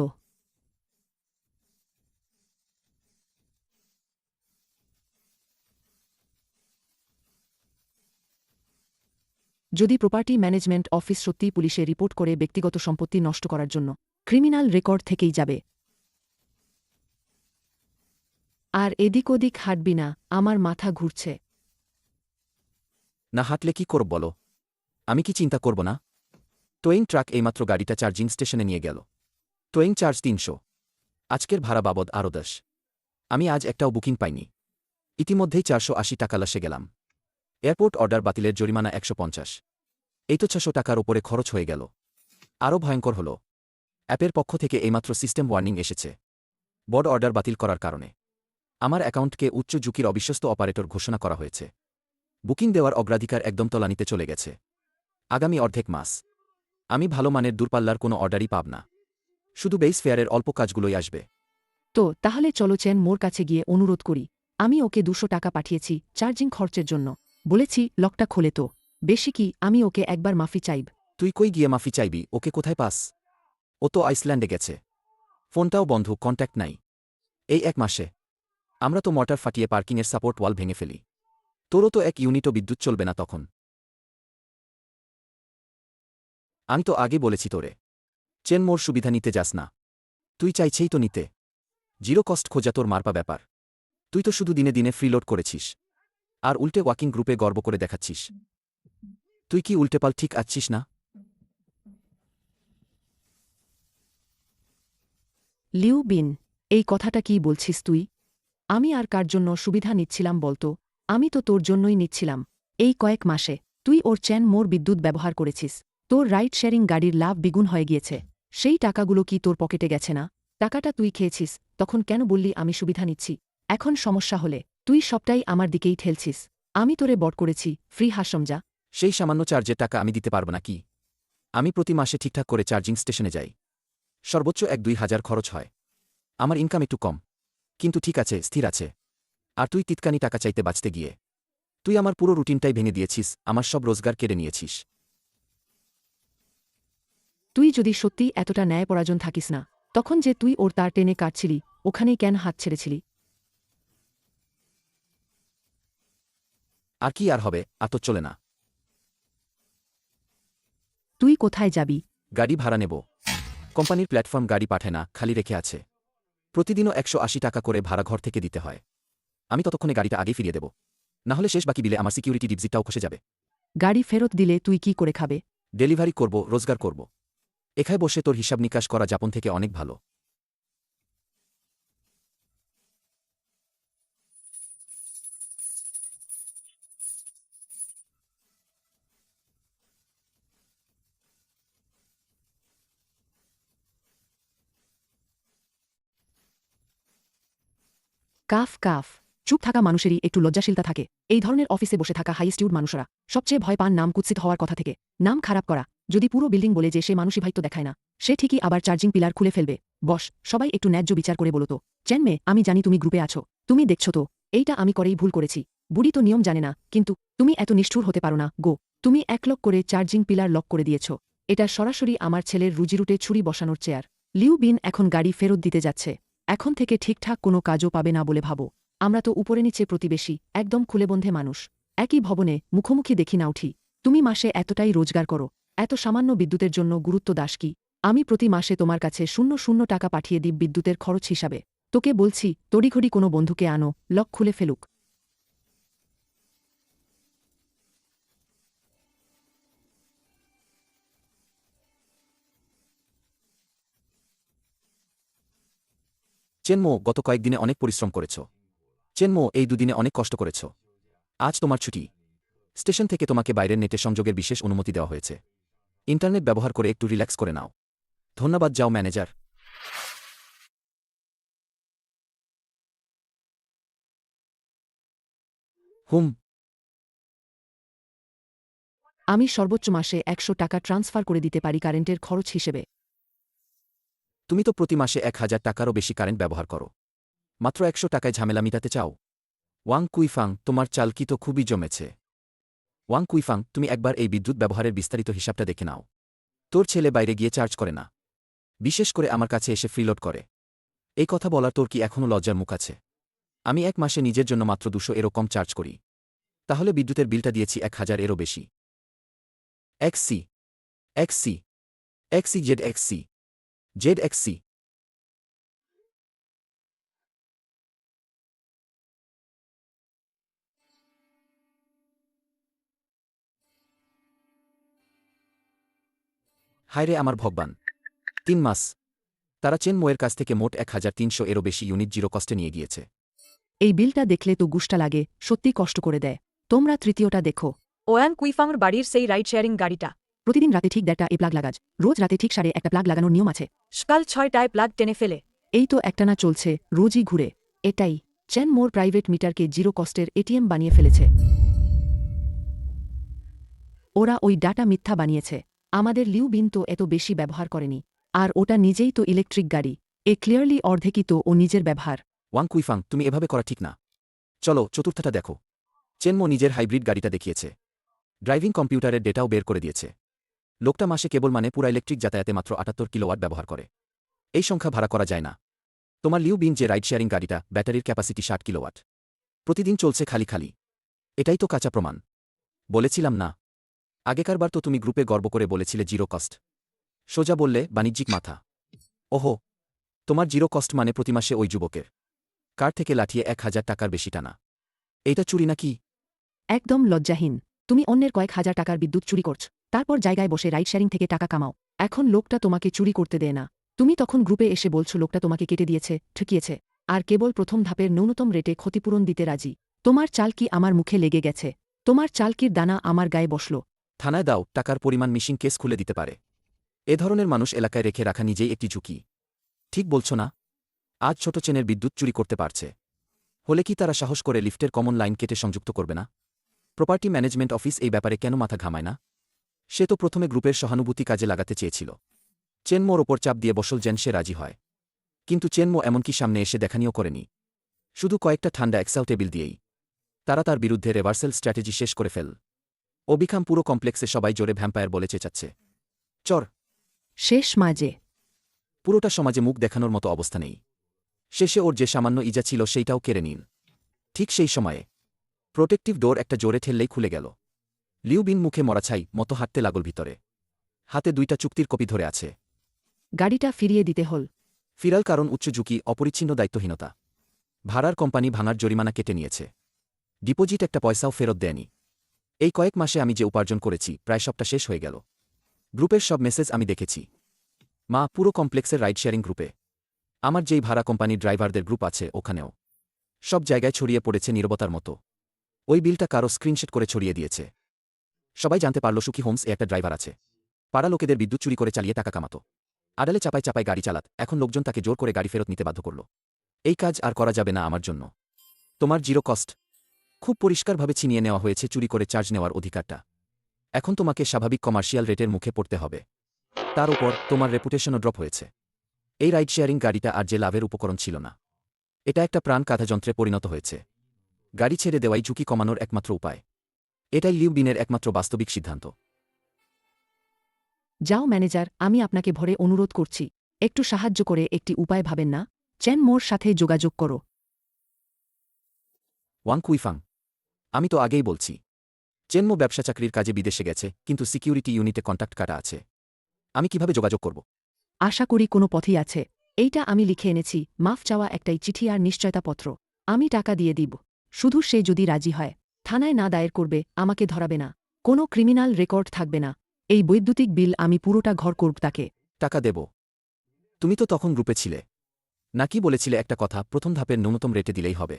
যদি প্রপার্টি ম্যানেজমেন্ট অফিস সত্যিই পুলিশে রিপোর্ট করে ব্যক্তিগত সম্পত্তি নষ্ট করার জন্য, ক্রিমিনাল রেকর্ড থেকেই যাবে। আর এদিক ওদিক হাঁটবি না, আমার মাথা ঘুরছে। না হাঁটলে কি করব বলো? আমি কি চিন্তা করব না? টোয়িং ট্রাক এইমাত্র গাড়িটা চার্জিং স্টেশনে নিয়ে গেল। টোয়িং চার্জ ৩০০। আজকের ভাড়া বাবদ আরও ১০। আমি আজ একটাও বুকিং পাইনি। ইতিমধ্যেই ৪৮০ টাকা লাসে গেলাম। এয়ারপোর্ট অর্ডার বাতিলের জরিমানা ১৫০। এই তো ৬০০ টাকার ওপরে খরচ হয়ে গেল। আরও ভয়ঙ্কর হল, অ্যাপের পক্ষ থেকে এইমাত্র সিস্টেম ওয়ার্নিং এসেছে বড় অর্ডার বাতিল করার কারণে আমার অ্যাকাউন্টকে উচ্চ ঝুঁকির অবিশ্বস্ত অপারেটর ঘোষণা করা হয়েছে। বুকিং দেওয়ার অগ্রাধিকার একদম তলানিতে চলে গেছে। আগামী অর্ধেক মাস আমি ভালো মানের দূরপাল্লার কোনো অর্ডারই পাব না। শুধু বেস ফেয়ারের অল্প কাজগুলোই আসবে। তো তাহলে চলো চেন মোর কাছে গিয়ে অনুরোধ করি। আমি ওকে ২০০ টাকা পাঠিয়েছি চার্জিং খরচের জন্য। বলেছি লকটা খোলে তো। বেশি কি, আমি ওকে একবার মাফি চাইব। তুই কই গিয়ে মাফি চাইবি? ওকে কোথায় পাস? ও তো আইসল্যান্ডে গেছে। ফোনটাও বন্ধ, কন্ট্যাক্ট নাই। এই ১ মাসে আমরা তো মর্টার ফাটিয়ে পার্কিংয়ের সাপোর্ট ওয়াল ভেঙে ফেলি। তোরও তো ১ ইউনিটও বিদ্যুৎ চলবে না তখন। আমি তো আগে বলেছি তোরে, চেন মোর সুবিধা নিতে যাস না। তুই চাইছেই তো নিতে। জিরো কস্ট খোঁজা তোর মারপা ব্যাপার। তুই তো শুধু দিনে দিনে ফ্রিলোড করেছিস আর উল্টে ওয়াকিং গ্রুপে গর্ব করে দেখাচ্ছিস। তুই কি উল্টেপাল ঠিক আছিস না? লিউ বিন, এই কথাটা কি বলছিস তুই? আমি আর কার জন্য সুবিধা নিচ্ছিলাম বলতো? আমি তো তোর জন্যই নিচ্ছিলাম। এই কয়েক মাসে তুই ওর চেন মোর বিদ্যুৎ ব্যবহার করেছিস। তোর রাইড শেয়ারিং গাড়ির লাভ দ্বিগুণ হয়ে গিয়েছে। সেই টাকাগুলো কি তোর পকেটে গেছে না? টাকাটা তুই খেয়েছিস, তখন কেন বললি আমি সুবিধা নিচ্ছি? এখন সমস্যা হলে তুই সবটাই আমার দিকেই ঠেলছিস। আমি তোরে বট করেছি, ফ্রি হাসম যা। সেই সামান্য চার্জের টাকা আমি দিতে পারব না কি? আমি প্রতি মাসে ঠিকঠাক করে চার্জিং স্টেশনে যাই। সর্বোচ্চ ১-২ হাজার খরচ হয়। আমার ইনকাম একটু কম, কিন্তু ঠিক আছে, স্থির আছে। আর তুই তিতকানি টাকা চাইতে বাঁচতে গিয়ে তুই আমার পুরো রুটিনটাই ভেঙে দিয়েছিস, আমার সব রোজগার কেড়ে নিয়েছিস। তুই যদি সত্যিই এতটা ন্যায়পরায়ণ থাকিস না, তখন যে তুই ওর তার টেনে কাটছিলি, ওখানেই কেন হাত ছেড়েছিলি? আর কি আর হবে, আর তো চলে না। তুই কোথায় যাবি? গাড়ি ভাড়া নেব। কোম্পানির প্ল্যাটফর্ম গাড়ি পাঠায় না, খালি রেখে আছে। প্রতিদিনও ১৮০ টাকা করে ভাড়া ঘর থেকে দিতে হয়। আমি ততক্ষণে গাড়িটা আগেই ফিরিয়ে দেব। না হলে শেষ বাকি বিলে আমার সিকিউরিটি ডিপজিটটাও খসে যাবে। গাড়ি ফেরত দিলে তুই কি করে খাবে? ডেলিভারি করব, রোজগার করব। এখানে বসে তোর হিসাব নিকাশ করা যাপন থেকে অনেক ভালো। Calf calf. চুপ থাকা মানুষেরই একটু লজ্জাশীলতা থাকে। এই ধরনের অফিসে বসে থাকা হাইস্টিউড মানুষরা সবচেয়ে ভয় পান নাম কুৎসিত হওয়ার কথা থেকে। নাম খারাপ করা। যদি পুরো বিল্ডিং বলে যে সে মানুষই ভাইত্য দেখায় না, সে ঠিকই আবার চার্জিং পিলার খুলে ফেলবে। বস, সবাই একটু ন্যায্য বিচার করে বলো তো। চেন মে, আমি জানি তুমি গ্রুপে আছো। তুমি দেখছো তো, এইটা আমি করেই ভুল করেছি। বুড়ি তো নিয়ম জানে না, কিন্তু তুমি এত নিষ্ঠুর হতে পারো না গো। তুমি ১ লক করে চার্জিং পিলার লক করে দিয়েছ। এটা সরাসরি আমার ছেলের রুজিরুটে ছুরি বসানোর চেয়ার। লিউ বিন এখন গাড়ি ফেরত দিতে যাচ্ছে। এখন থেকে ঠিকঠাক কোনো কাজও পাবে না বলে ভাবো। আমরা তো উপরে নিচে প্রতিবেশী, একদম খুলেবন্ধে মানুষ। একই ভবনে মুখোমুখি দেখি না উঠি। তুমি মাসে এতটাই রোজগার করো, এত সামান্য বিদ্যুতের জন্য গুরুত্ব দাস কি? আমি প্রতি মাসে তোমার কাছে ০০ টাকা পাঠিয়ে দিই বিদ্যুতের খরচ হিসাবে। তোকে বলছি, তড়িঘড়ি কোনো বন্ধুকে আনো, লক খুলে ফেলুক। চেনমো, গত কয়েকদিনে অনেক পরিশ্রম করেছ। চেনমো, এই দুদিনে অনেক কষ্ট করেছ। আজ তোমার ছুটি। স্টেশন থেকে তোমাকে বাইরের নেটে সংযোগের বিশেষ অনুমতি দেওয়া হয়েছে। ইন্টারনেট ব্যবহার করে একটু রিল্যাক্স করে নাও। ধন্যবাদ। যাও ম্যানেজার। হুম। আমি সর্বোচ্চ মাসে ১০০ টাকা ট্রান্সফার করে দিতে পারি কারেন্টের খরচ হিসেবে। তুমি তো প্রতি মাসে ১,০০০ টাকারও বেশি কারেন্ট ব্যবহার করো। মাত্র ১০০ টাকায় ঝামেলা মিটাতে চাও? ওয়াং কুইফাং, তোমার চাল কি তো খুবই জমেছে। ওয়াং কুইফাং, তুমি একবার এই বিদ্যুৎ ব্যবহারের বিস্তারিত হিসাবটা দেখে নাও। তোর ছেলে বাইরে গিয়ে চার্জ করে না, বিশেষ করে আমার কাছে এসে ফ্রিলোড করে। এই কথা বলার তোর কি এখনও লজ্জার মুখ আছে? আমি এক মাসে নিজের জন্য মাত্র ২০০ এরও কম চার্জ করি, তাহলে বিদ্যুতের বিলটা দিয়েছি ১,০০০ এরও বেশি। XC XC XC Z XC Z XC. হায়রে আমার ভগবান! ৩ মাস তারা চেনমোয়ের কাছ থেকে মোট ১,৩০০ এরও বেশি ইউনিট জিরো কস্টে নিয়ে গিয়েছে। এই বিলটা দেখলে তো গুষ্টা লাগে, সত্যি কষ্ট করে দেয়। তোমরা তৃতীয়টা দেখো। ওয়াং কুইফাংর বাড়ির সেই রাইড শেয়ারিং গাড়িটা। প্রতিদিন রাতে ঠিক ১:৩০ এ প্লাগ লাগাজ, রোজ রাতে ঠিক ১:৩০ প্লাগ লাগানোর নিয়ম আছে। সকাল ৬টায় প্লাগ টেনে ফেলে। এই তো একটানা চলছে, রোজই ঘুরে। এটাই চেনমোর প্রাইভেট মিটারকে জিরো কস্টের এটিএম বানিয়ে ফেলেছে। ওরা ওই ডাটা মিথ্যা বানিয়েছে। আমাদের লিউ বিন তো এত বেশি ব্যবহার করেনি, আর ওটা নিজেই তো ইলেকট্রিক গাড়ি। এ ক্লিয়ারলি অর্ধেকই তো ও নিজের ব্যবহার। ওয়াং কুইফাং, তুমি এভাবে করা ঠিক না। চলো চতুর্থটা দেখো। চেনমো নিজের হাইব্রিড গাড়িটা দেখিয়েছে, ড্রাইভিং কম্পিউটারের ডেটাও বের করে দিয়েছে। লোকটা মাসে কেবল পুরা ইলেকট্রিক যাতায়াতে মাত্র ৭৮ কিলোওয়াট ব্যবহার করে। এই সংখ্যা ভাড়া করা যায় না। তোমার লিউ বিন যে রাইড শেয়ারিং গাড়িটা, ব্যাটারির ক্যাপাসিটি ৬০ কিলোওয়াট, প্রতিদিন চলছে খালি খালি। এটাই তো কাঁচা প্রমাণ। বলেছিলাম না? আগেকার বার তো তুমি গ্রুপে গর্ব করে বলেছিলে জিরো কস্ট, সোজা বললে বাণিজ্যিক মাথা। ওহো, তোমার জিরো কস্ট মানে প্রতি মাসে ওই যুবকের কার থেকে লাঠিয়ে ১,০০০ টাকার বেশি টানা। এইটা চুরি নাকি? একদম লজ্জাহীন। তুমি অন্যের কয়েক হাজার টাকার বিদ্যুৎ চুরি করছ, তারপর জায়গায় বসে রাইড শেয়ারিং থেকে টাকা কামাও। এখন লোকটা তোমাকে চুরি করতে দেয় না, তুমি তখন গ্রুপে এসে বলছো লোকটা তোমাকে কেটে দিয়েছে, ঠকিয়েছে, আর কেবল প্রথম ধাপের ন্যূনতম রেটে ক্ষতিপূরণ দিতে রাজি। তোমার চাল কি আমার মুখে লেগে গেছে? তোমার চালকির দানা আমার গায়ে বসল। থানায় দাও, টাকার পরিমাণ মিশিং কেস খুলে দিতে পারে। এ ধরনের মানুষ এলাকায় রেখে রাখা নিজেই একটি ঝুঁকি। ঠিক বলছ না? আজ ছোট চেনের বিদ্যুৎ চুরি করতে পারছে, হলে কি তারা সাহস করে লিফটের কমন লাইন কেটে সংযুক্ত করবে না? প্রপার্টি ম্যানেজমেন্ট অফিস এই ব্যাপারে কেন মাথা ঘামায় না? সে তো প্রথমে গ্রুপের সহানুভূতি কাজে লাগাতে চেয়েছিল। চেনমোর ওপর চাপ দিয়ে বসল যেন সে রাজি হয়, কিন্তু চেনমো এমনকি সামনে এসে দেখানিও করেনি, শুধু কয়েকটা ঠান্ডা এক্সাউটেবিল দিয়েই তারা তার বিরুদ্ধে রেভার্সাল স্ট্র্যাটেজি শেষ করে ফেল। অবিখাম পুরো কমপ্লেক্সে সবাই জোরে ভ্যাম্পায়ার বলে চেঁচাচ্ছে। চর শেষ মাঝে পুরোটা সমাজে মুখ দেখানোর মতো অবস্থা নেই। শেষে ওর যে সামান্য ইজা ছিল সেইটাও কেড়ে নিন। ঠিক সেই সময়ে প্রোটেক্টিভ ডোর একটা জোরে ঠেললেই খুলে গেল। লিউ বিন মুখে মরাছাই মতো হাঁটতে লাগল ভিতরে, হাতে ২টা চুক্তির কপি ধরে আছে। গাড়িটা ফিরিয়ে দিতে হল। ফিরাল কারণ উচ্চ ঝুঁকি, অপরিচ্ছিন্ন দায়িত্বহীনতা। ভাড়ার কোম্পানি ভাঙার জরিমানা কেটে নিয়েছে, ডিপোজিট একটা পয়সাও ফেরত দেয়নি। এই কয়েক মাসে আমি যে উপার্জন করেছি প্রায় সবটা শেষ হয়ে গেল। গ্রুপের সব মেসেজ আমি দেখেছি। মা, পুরো কমপ্লেক্সের রাইড শেয়ারিং গ্রুপে, আমার যেই ভাড়া কোম্পানির ড্রাইভারদের গ্রুপ আছে ওখানেও, সব জায়গায় ছড়িয়ে পড়েছে নীরবতার মতো। ওই বিলটা কারো স্ক্রিনশট করে ছড়িয়ে দিয়েছে। সবাই জানতে পারল সুখী হোমস এ একটা ড্রাইভার আছে। পাড়া লোকেদের বিদ্যুৎ চুরি করে চালিয়ে টাকা কামাত, আড়ালে চাপায় চাপায় গাড়ি চালাত। এখন লোকজন তাকে জোর করে গাড়ি ফেরত নিতে বাধ্য করল। এই কাজ আর করা যাবে না আমার জন্য। তোমার জিরো কস্ট খুব পরিষ্কারভাবে ছিনিয়ে নেওয়া হয়েছে চুরি করে চার্জ নেওয়ার অধিকারটা। এখন তোমাকে স্বাভাবিক কমার্শিয়াল রেটের মুখে পড়তে হবে। তার উপর তোমার রেপুটেশনও ড্রপ হয়েছে। এই রাইড শেয়ারিং গাড়িটা আর যে লাভের উপকরণ ছিল না, এটা একটা প্রাণ কাঁথাযন্ত্রে পরিণত হয়েছে। গাড়ি ছেড়ে দেওয়াই ঝুঁকি কমানোর একমাত্র উপায়। এটাই লিউ বিনের একমাত্র বাস্তবিক সিদ্ধান্ত। যাও ম্যানেজার, আমি আপনাকে ভরে অনুরোধ করছি, একটু সাহায্য করে একটি উপায় ভাবেন না? চেনমোর সাথে যোগাযোগ করো। ওয়াং কুইফাং, আমি তো আগেই বলছি, চেনমো ব্যবসা চাকরির কাজে বিদেশে গেছে, কিন্তু সিকিউরিটি ইউনিটে কন্ট্যাক্ট কাটা আছে। আমি কিভাবে যোগাযোগ করব? আশা করি কোনো পথই আছে। এইটা আমি লিখে এনেছি, মাফ চাওয়া একটাই চিঠি আর নিশ্চয়তাপত্র। আমি টাকা দিয়ে দিব, শুধু সে যদি রাজি হয়। থানায় না দায়ের করবে, আমাকে ধরাবে না, কোনো ক্রিমিনাল রেকর্ড থাকবে না। এই বৈদ্যুতিক বিল আমি পুরোটা ঘর করব তাকে। টাকা দেব? তুমি তো তখন গ্রুপে ছিলে, নাকি বলেছিলে একটা কথা, প্রথম ধাপের ন্যূনতম রেটে দিলেই হবে?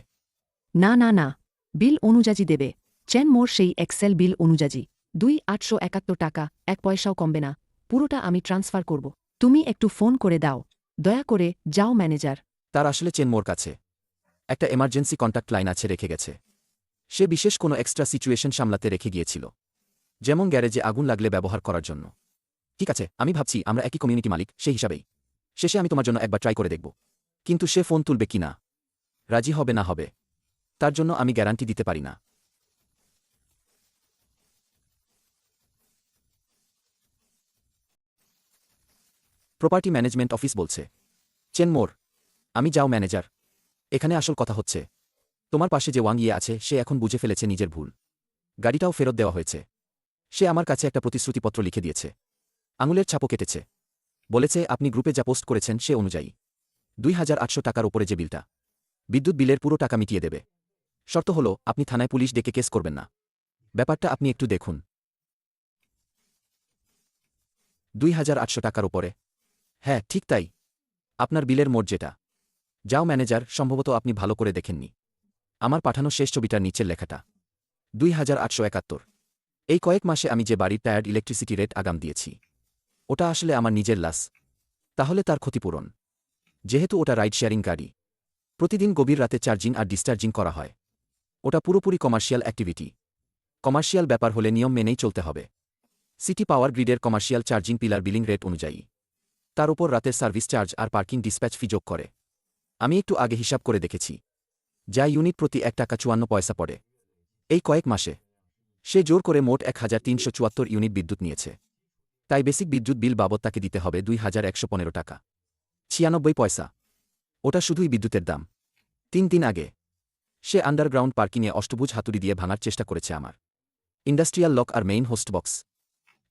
না না না, বিল অনুযায়ী দেবে। চেনমোর সেই এক্সেল বিল অনুযায়ী ২,৮৭১ টাকা, ১ পয়সাও কমবে না। পুরোটা আমি ট্রান্সফার করব। তুমি একটু ফোন করে দাও, দয়া করে। যাও ম্যানেজার। তার আসলে চেনমোর কাছে একটা এমার্জেন্সি কন্ট্যাক্ট লাইন আছে, রেখে গেছে। সে বিশেষ কোনো এক্সট্রা সিচুয়েশন সামলাতে রেখে গিয়েছিল, যেমন গ্যারেজে আগুন লাগলে ব্যবহার করার জন্য। ঠিক আছে, আমি ভাবছি আমরা একই কমিউনিটি মালিক, সেই হিসাবেই শেষে আমি তোমার জন্য একবার ট্রাই করে দেখব। কিন্তু সে ফোন তুলবে কি না, রাজি হবে না হবে, তার জন্য আমি গ্যারান্টি দিতে পারি না। প্রপার্টি ম্যানেজমেন্ট অফিস বলছে, চেনমোর, আমি যাও ম্যানেজার। এখানে আসল কথা হচ্ছে, তোমার পাশে যে ওয়াং ইয়ে আছে সে এখন বুঝে ফেলেছে নিজের ভুল। গাড়িটাও ফেরত দেওয়া হয়েছে। সে আমার কাছে একটা প্রতিশ্রুতিপত্র লিখে দিয়েছে, আঙুলের ছাপও কেটেছে। বলেছে আপনি গ্রুপে যা পোস্ট করেছেন সে অনুযায়ী 2800 টাকার ওপরে যে বিলটা, বিদ্যুৎ বিলের পুরো টাকা মিটিয়ে দেবে। শর্ত হলো আপনি থানায় পুলিশ ডেকে কেস করবেন না। ব্যাপারটা আপনি একটু দেখুন। 2800 টাকার ওপরে? হ্যাঁ, ঠিক তাই, আপনার বিলের মোট যেটা। যাও ম্যানেজার, সম্ভবত আপনি ভালো করে দেখেননি আমার পাঠানো শেষ ছবিটার নিচের লেখাটা 2871। এই কয়েক মাসে আমি যে বাড়ির টায়ার্ড ইলেকট্রিসিটি রেট আগাম দিয়েছি, ওটা আসলে আমার নিজের লাস। তাহলে তার ক্ষতিপূরণ, যেহেতু ওটা রাইড শেয়ারিং গাড়ি, প্রতিদিন গভীর রাতে চার্জিং আর ডিসচার্জিং করা হয়। ওটা পুরোপুরি কমার্শিয়াল অ্যাক্টিভিটি। কমার্শিয়াল ব্যাপার হলে নিয়ম মেনেই চলতে হবে। সিটি পাওয়ার গ্রিডের commercial charging pillar billing rate অনুযায়ী, তার উপর রাতের সার্ভিস চার্জ আর পার্কিং ডিসপ্যাচ ফি যোগ করে। আমি একটু আগে হিসাব করে দেখেছি, যা ইউনিট প্রতি 1 টাকা 54 পয়সা পড়ে। এই কয়েক মাসে সে জোর করে মোট 1374 ইউনিট বিদ্যুৎ নিয়েছে। তাই বেসিক বিদ্যুৎ বিল বাবদ তাকে দিতে হবে 2115 টাকা 96 পয়সা। ওটা শুধুই বিদ্যুতের দাম। 3 দিন আগে সে আন্ডারগ্রাউন্ড পার্কিংয়ে অষ্টভুজ হাতুড়ি দিয়ে ভাঙার চেষ্টা করেছে আমার ইন্ডাস্ট্রিয়াল লক আর মেইন হোস্ট বক্স।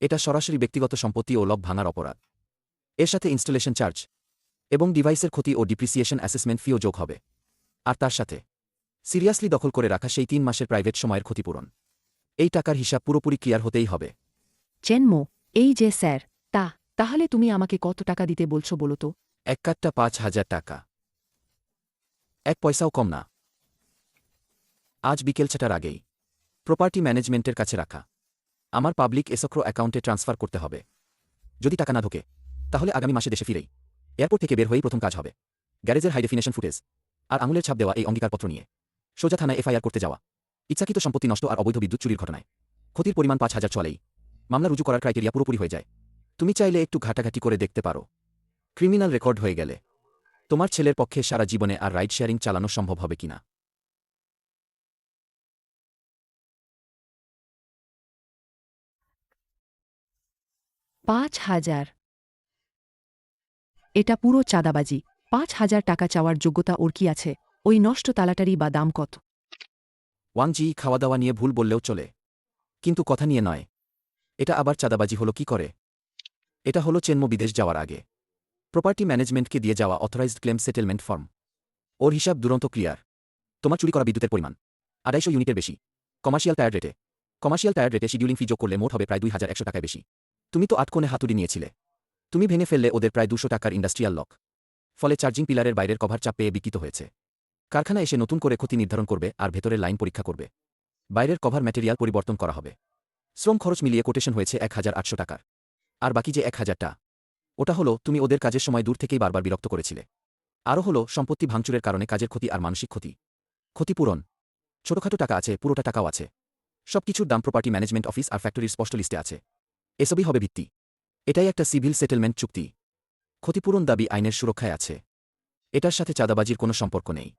এটা সরাসরি ব্যক্তিগত সম্পত্তি ও লক ভাঙার অপরাধ। এর সাথে ইনস্টলেশন চার্জ এবং ডিভাইসের ক্ষতি ও ডিপ্রিসিয়েশন অ্যাসেসমেন্ট ফিও যোগ হবে। আর তার সাথে সিরিয়াসলি দখল করে রাখা সেই 3 মাসের প্রাইভেট সময়ের ক্ষতিপূরণ। এই টাকার হিসাব পুরোপুরি ক্লিয়ার হতেই হবে। চেনমো, এই যে স্যার, তাহলে তুমি আমাকে কত টাকা দিতে বলছো বলো তো? এক কাটটা 5000 টাকা, 1 পয়সাও কম না। আজ বিকেল 6টার আগেই প্রপার্টি ম্যানেজমেন্টের কাছে রাখা আমার পাবলিক এসকোর অ্যাকাউন্টে ট্রান্সফার করতে হবে। যদি টাকা না ঢোকে তাহলে আগামী মাসে দেশে ফিরেই এয়ারপোর্ট থেকে বের হয়েই প্রথম কাজ হবে গ্যারেজের হাই ডেফিনেশন ফুটেজ আর আঙুলের ছাপ দেওয়া এই অঙ্গীকারপত্র নিয়ে সোজা থানায় এফআইআর করতে যাওয়া ইচ্ছাকৃত সম্পত্তি নষ্ট আর অবৈধ বিদ্যুৎ চুরির ঘটনায়। ক্ষতির পরিমাণ 5000 চলেই মামলা রুজু করার ক্রাইটেরিয়া পুরোপুরি হয়ে যায়। তুমি চাইলে একটু ঘাটাঘাটি করে দেখতে পারো। ক্রিমিনাল রেকর্ড হয়ে গেলে তোমার ছেলের পক্ষে সারা জীবনে আর রাইড শেয়ারিং চালানো সম্ভব হবে কিনা। $5000? এটা পুরো চাঁদাবাজি। 5000 টাকা চাওয়ার যোগ্যতা ওর কি আছে? ওই নষ্ট তালাটারই বা দাম কত? ওয়াংজি, খাওয়া দাওয়া নিয়ে ভুল বললেও চলে, কিন্তু কথা নিয়ে নয়। এটা আবার চাঁদাবাজি হলো কি করে? এটা হলো চেনমো বিদেশ যাওয়ার আগে প্রপার্টি ম্যানেজমেন্টকে দিয়ে যাওয়া অথরাইজড ক্লেম সেটেলমেন্ট ফর্ম। ওর হিসাব দুরন্ত ক্লিয়ার। তোমার চুরি করা বিদ্যুতের পরিমাণ 250 ইউনিটের বেশি। কমার্শিয়াল টায়ার রেটে শিডিউলিং ফি যোগ করলে মোট হবে প্রায় 2100 টাকায় বেশি। তুমি তো 8 কোণে হাতুড়ি নিয়েছিলে। তুমি ভেঙে ফেললে ওদের প্রায় 200 টাকার ইন্ডাস্ট্রিয়াল লক। ফলে চার্জিং পিলারের বাইরের কভার চাপ পেয়ে বিকৃত হয়েছে। কারখানা এসে নতুন করে ক্ষতি নির্ধারণ করবে আর ভেতরের লাইন পরীক্ষা করবে। বাইরের কভার ম্যাটেরিয়াল পরিবর্তন করা হবে। শ্রম খরচ মিলিয়ে কোটেশন হয়েছে 1800 টাকার। আর বাকি যে 1000টা, ওটা হলো তুমি ওদের কাজের সময় দূর থেকেই বারবার বিরক্ত করেছিলে। আরও হলো সম্পত্তি ভাঙচুরের কারণে কাজের ক্ষতি আর মানসিক ক্ষতি। ক্ষতিপূরণ ছোটখাটো টাকা আছে, পুরোটা টাকাও আছে। সবকিছুর দাম প্রপার্টি ম্যানেজমেন্ট অফিস আর ফ্যাক্টরির স্পষ্ট লিস্টে আছে। এসবই হবে ভিত্তি। এটাই একটা সিভিল সেটেলমেন্ট চুক্তি। ক্ষতিপূরণ দাবি আইনের সুরক্ষায় আছে। এটার সাথে চাঁদাবাজির কোনো সম্পর্ক নেই।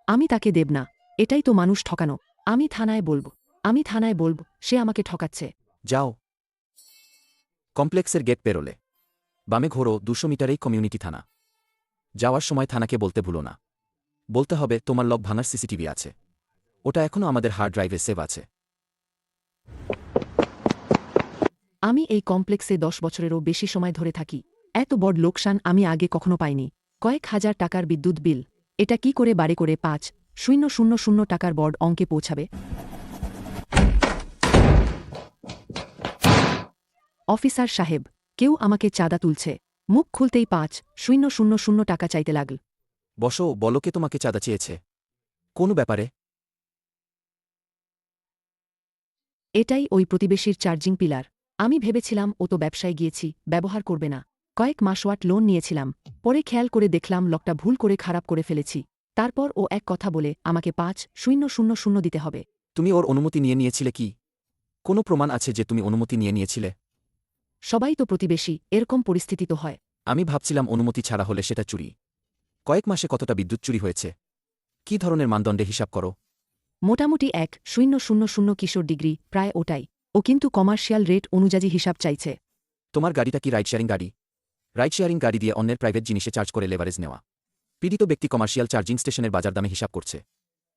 আমি তাকে দেব না। এটাই তো মানুষ ঠকানো। আমি থানায় বলব সে আমাকে ঠকাচ্ছে। যাও। কমপ্লেক্সের গেট পেরোলে বামে ঘোরো, 200 মিটারেই কমিউনিটি থানা। যাওয়ার সময় থানাকে বলতে ভুলো না। বলতে হবে তোমার লক ভাঙার সিসিটিভি আছে। ওটা এখনও আমাদের হার্ড ড্রাইভে সেভ আছে। আমি এই কমপ্লেক্সে 10 বছরেরও বেশি সময় ধরে থাকি। এত বড় লোকসান আমি আগে কখনো পাইনি। কয়েক হাজার টাকার বিদ্যুৎ বিল, এটা কি করে বাড়ে করে 5,000 টাকার বড় অঙ্কে পৌঁছাবে? অফিসার সাহেব, কেউ আমাকে চাঁদা তুলছে। মুখ খুলতেই 5,000 টাকা চাইতে লাগল। বসো, বলো কে তোমাকে চাঁদা চেয়েছে? কোন ব্যাপারে? এটাই ওই প্রতিবেশীর চার্জিং পিলার। আমি ভেবেছিলাম ও তো ব্যবসায় গিয়েছি, ব্যবহার করবে না। কয়েক মাস ওয়াট লোন নিয়েছিলাম। পরে খেয়াল করে দেখলাম লকটা ভুল করে খারাপ করে ফেলেছি। তারপর ও এক কথা বলে আমাকে 5,000 দিতে হবে। তুমি ওর অনুমতি নিয়েছিলে কি? কোনো প্রমাণ আছে যে তুমি অনুমতি নিয়েছিলে? সবাই তো প্রতিবেশী, এরকম পরিস্থিতি তো হয়। আমি ভাবছিলাম অনুমতি ছাড়া হলে সেটা চুরি। কয়েক মাসে কতটা বিদ্যুৎ চুরি হয়েছে? কী ধরনের মানদণ্ডে হিসাব করো? মোটামুটি 1,000 কিশোর ডিগ্রি, প্রায় ওটাই। ও কিন্তু কমার্শিয়াল রেট অনুযায়ী হিসাব চাইছে। তোমার গাড়িটা কি রাইড শেয়ারিং গাড়ি? রাইড শেয়ারিং গাড়ি দিয়ে অন্যের প্রাইভেট জিনিসে চার্জ করে লেভারেজ নেওয়া। পীড়িত ব্যক্তি কমার্শিয়াল চার্জিং স্টেশনের বাজার দামে হিসাব করছে।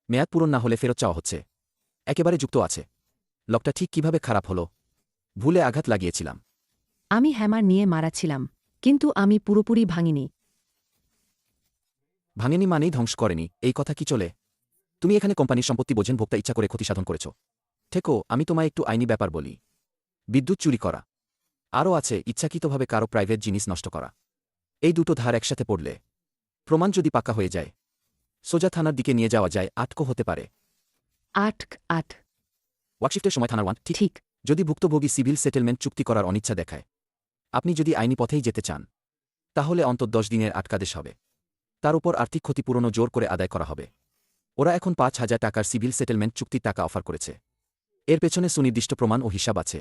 মেয়াদ পূরণ না হলে ফেরত চাওয়া হচ্ছে। একেবারে যুক্ত আছে। লকটা ঠিক কিভাবে খারাপ হলো? ভুলে আঘাত লাগিয়েছিলাম। আমি হ্যামার নিয়ে মারাছিলাম, কিন্তু আমি পুরোপুরি ভাঙিনি। ভাঙেনি মানেই ধ্বংস করেনি, এই কথা কি চলে? তুমি এখানে কোম্পানির সম্পত্তি বোঝেন ভোক্তা ইচ্ছা করে ক্ষতি সাধন করেছ। ঠেকো, আমি তোমায় একটু আইনি ব্যাপার বলি। বিদ্যুৎ চুরি করা। আরও আছে ইচ্ছাকৃতভাবে কারো প্রাইভেট জিনিস নষ্ট করা। এই দুটো ধার একসাথে পড়লে প্রমাণ যদি পাকা হয়ে যায়, সোজা থানার দিকে নিয়ে যাওয়া যায়, আটকো হতে পারে। 8 ওয়ার্কশিফটের সময় থানার 1 ঠিক। ঠিক। যদি ভুক্তভোগী সিভিল সেটেলমেন্ট চুক্তি করার অনিচ্ছা দেখায়, আপনি যদি আইনি পথেই যেতে চান, তাহলে অন্তত 10 দিনের আটকাদেশ হবে। তার উপর আর্থিক ক্ষতিপূরণও জোর করে আদায় করা হবে। ওরা এখন 5,000 টাকার সিভিল সেটেলমেন্ট চুক্তির টাকা অফার করেছে। এর পেছনে সুনির্দিষ্ট প্রমাণ ও হিসাব আছে।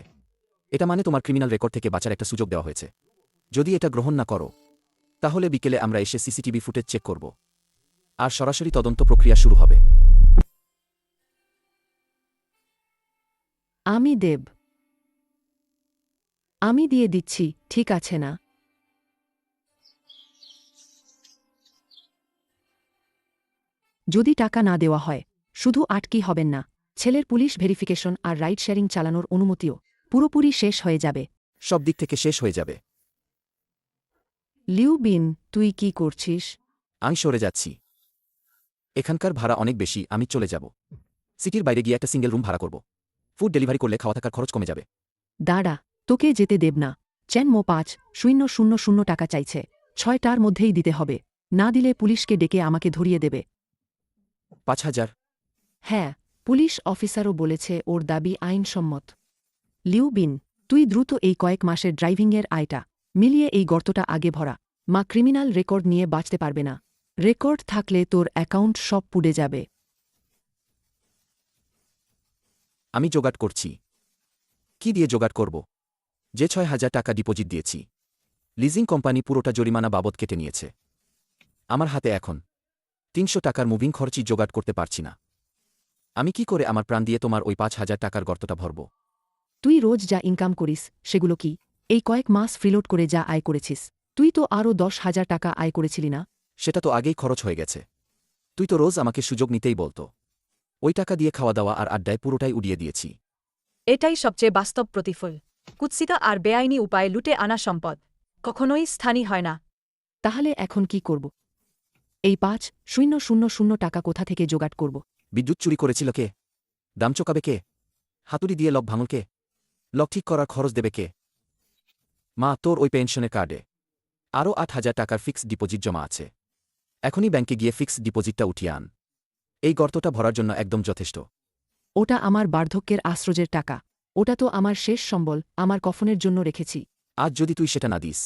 এটা মানে তোমার ক্রিমিনাল রেকর্ড থেকে বাঁচার একটা সুযোগ দেওয়া হয়েছে। যদি এটা গ্রহণ না করো, তাহলে বিকেলে আমরা এসে সিসিটিভি ফুটেজ চেক করব, আর সরাসরি তদন্ত প্রক্রিয়া শুরু হবে। আমি দেব। আমি দিয়ে দিচ্ছি, ঠিক আছে না? যদি টাকা না দেওয়া হয়, শুধু আটকি হবেন না, ছেলের পুলিশ ভেরিফিকেশন আর রাইড শেয়ারিং চালানোর অনুমতিও পুরোপুরি শেষ হয়ে যাবে। সব দিক থেকে শেষ হয়ে যাবে। লিউ বিন, তুই কি করছিস? আমি সরে যাচ্ছি। এখানকার ভাড়া অনেক বেশি, আমি চলে যাব। সিটির বাইরে গিয়ে একটা সিঙ্গেল রুম ভাড়া করব। ফুড ডেলিভারি করলে খাওয়া থাকার খরচ কমে যাবে। দাঁড়া, তোকে যেতে দেব না। চেনমো 5,000 টাকা চাইছে, 6টার মধ্যেই দিতে হবে। না দিলে পুলিশকে ডেকে আমাকে ধরিয়ে দেবে। 5,000? হ্যাঁ, পুলিশ অফিসারও বলেছে ওর দাবি আইনসম্মত। লিউ বিন, তুই দ্রুত এই কয়েক মাসের ড্রাইভিংয়ের আয়টা মিলিয়ে এই গর্তটা আগে ভরা। মা ক্রিমিনাল রেকর্ড নিয়ে বাঁচতে পারবে না। রেকর্ড থাকলে তোর অ্যাকাউন্ট সব পুড়ে যাবে। আমি জোগাড় করছি। কি দিয়ে জোগাড় করব? যে 6,000 টাকা ডিপোজিট দিয়েছি, লিজিং কোম্পানি পুরোটা জরিমানা বাবদ কেটে নিয়েছে। আমার হাতে এখন 300 টাকার মুভিং খরচই জোগাড় করতে পারছি না। আমি কি করে আমার প্রাণ দিয়ে তোমার ওই 5,000 টাকার গর্তটা ভরব? তুই রোজ যা ইনকাম করিস সেগুলো কি? এই কয়েক মাস ফ্রিলোড করে যা আয় করেছিস, তুই তো আরও 10,000 টাকা আয় করেছিলি না? সেটা তো আগেই খরচ হয়ে গেছে। তুই তো রোজ আমাকে সুযোগ নিতেই বলতো। ওই টাকা দিয়ে খাওয়া দাওয়া আর আড্ডায় পুরোটাই উড়িয়ে দিয়েছি। এটাই সবচেয়ে বাস্তব প্রতিফল। কুৎসিত আর বেআইনি উপায়ে লুটে আনা সম্পদ কখনোই স্থায়ী হয় না। তাহলে এখন কি করব? এই 5,000 টাকা কোথা থেকে জোগাড় করব? বিদ্যুৎ চুরি করেছিল কে? দাম চোকাবে কে? হাতুড়ি দিয়ে লক ভাঙল কে? লক ঠিক করার খরচ দেবে কে? মা, তোর ওই পেনশনের কার্ডে আরও 8,000 টাকার ফিক্সড ডিপোজিট জমা আছে। এখনই ব্যাংকে গিয়ে ফিক্সড ডিপোজিটটা উঠিয়ে আন। এই গর্তটা ভরার জন্য একদম যথেষ্ট। ওটা আমার বার্ধক্যের আশ্রয়ের টাকা। ওটা তো আমার শেষ সম্বল, আমার কফনের জন্য রেখেছি। আজ যদি তুই সেটা না দিস,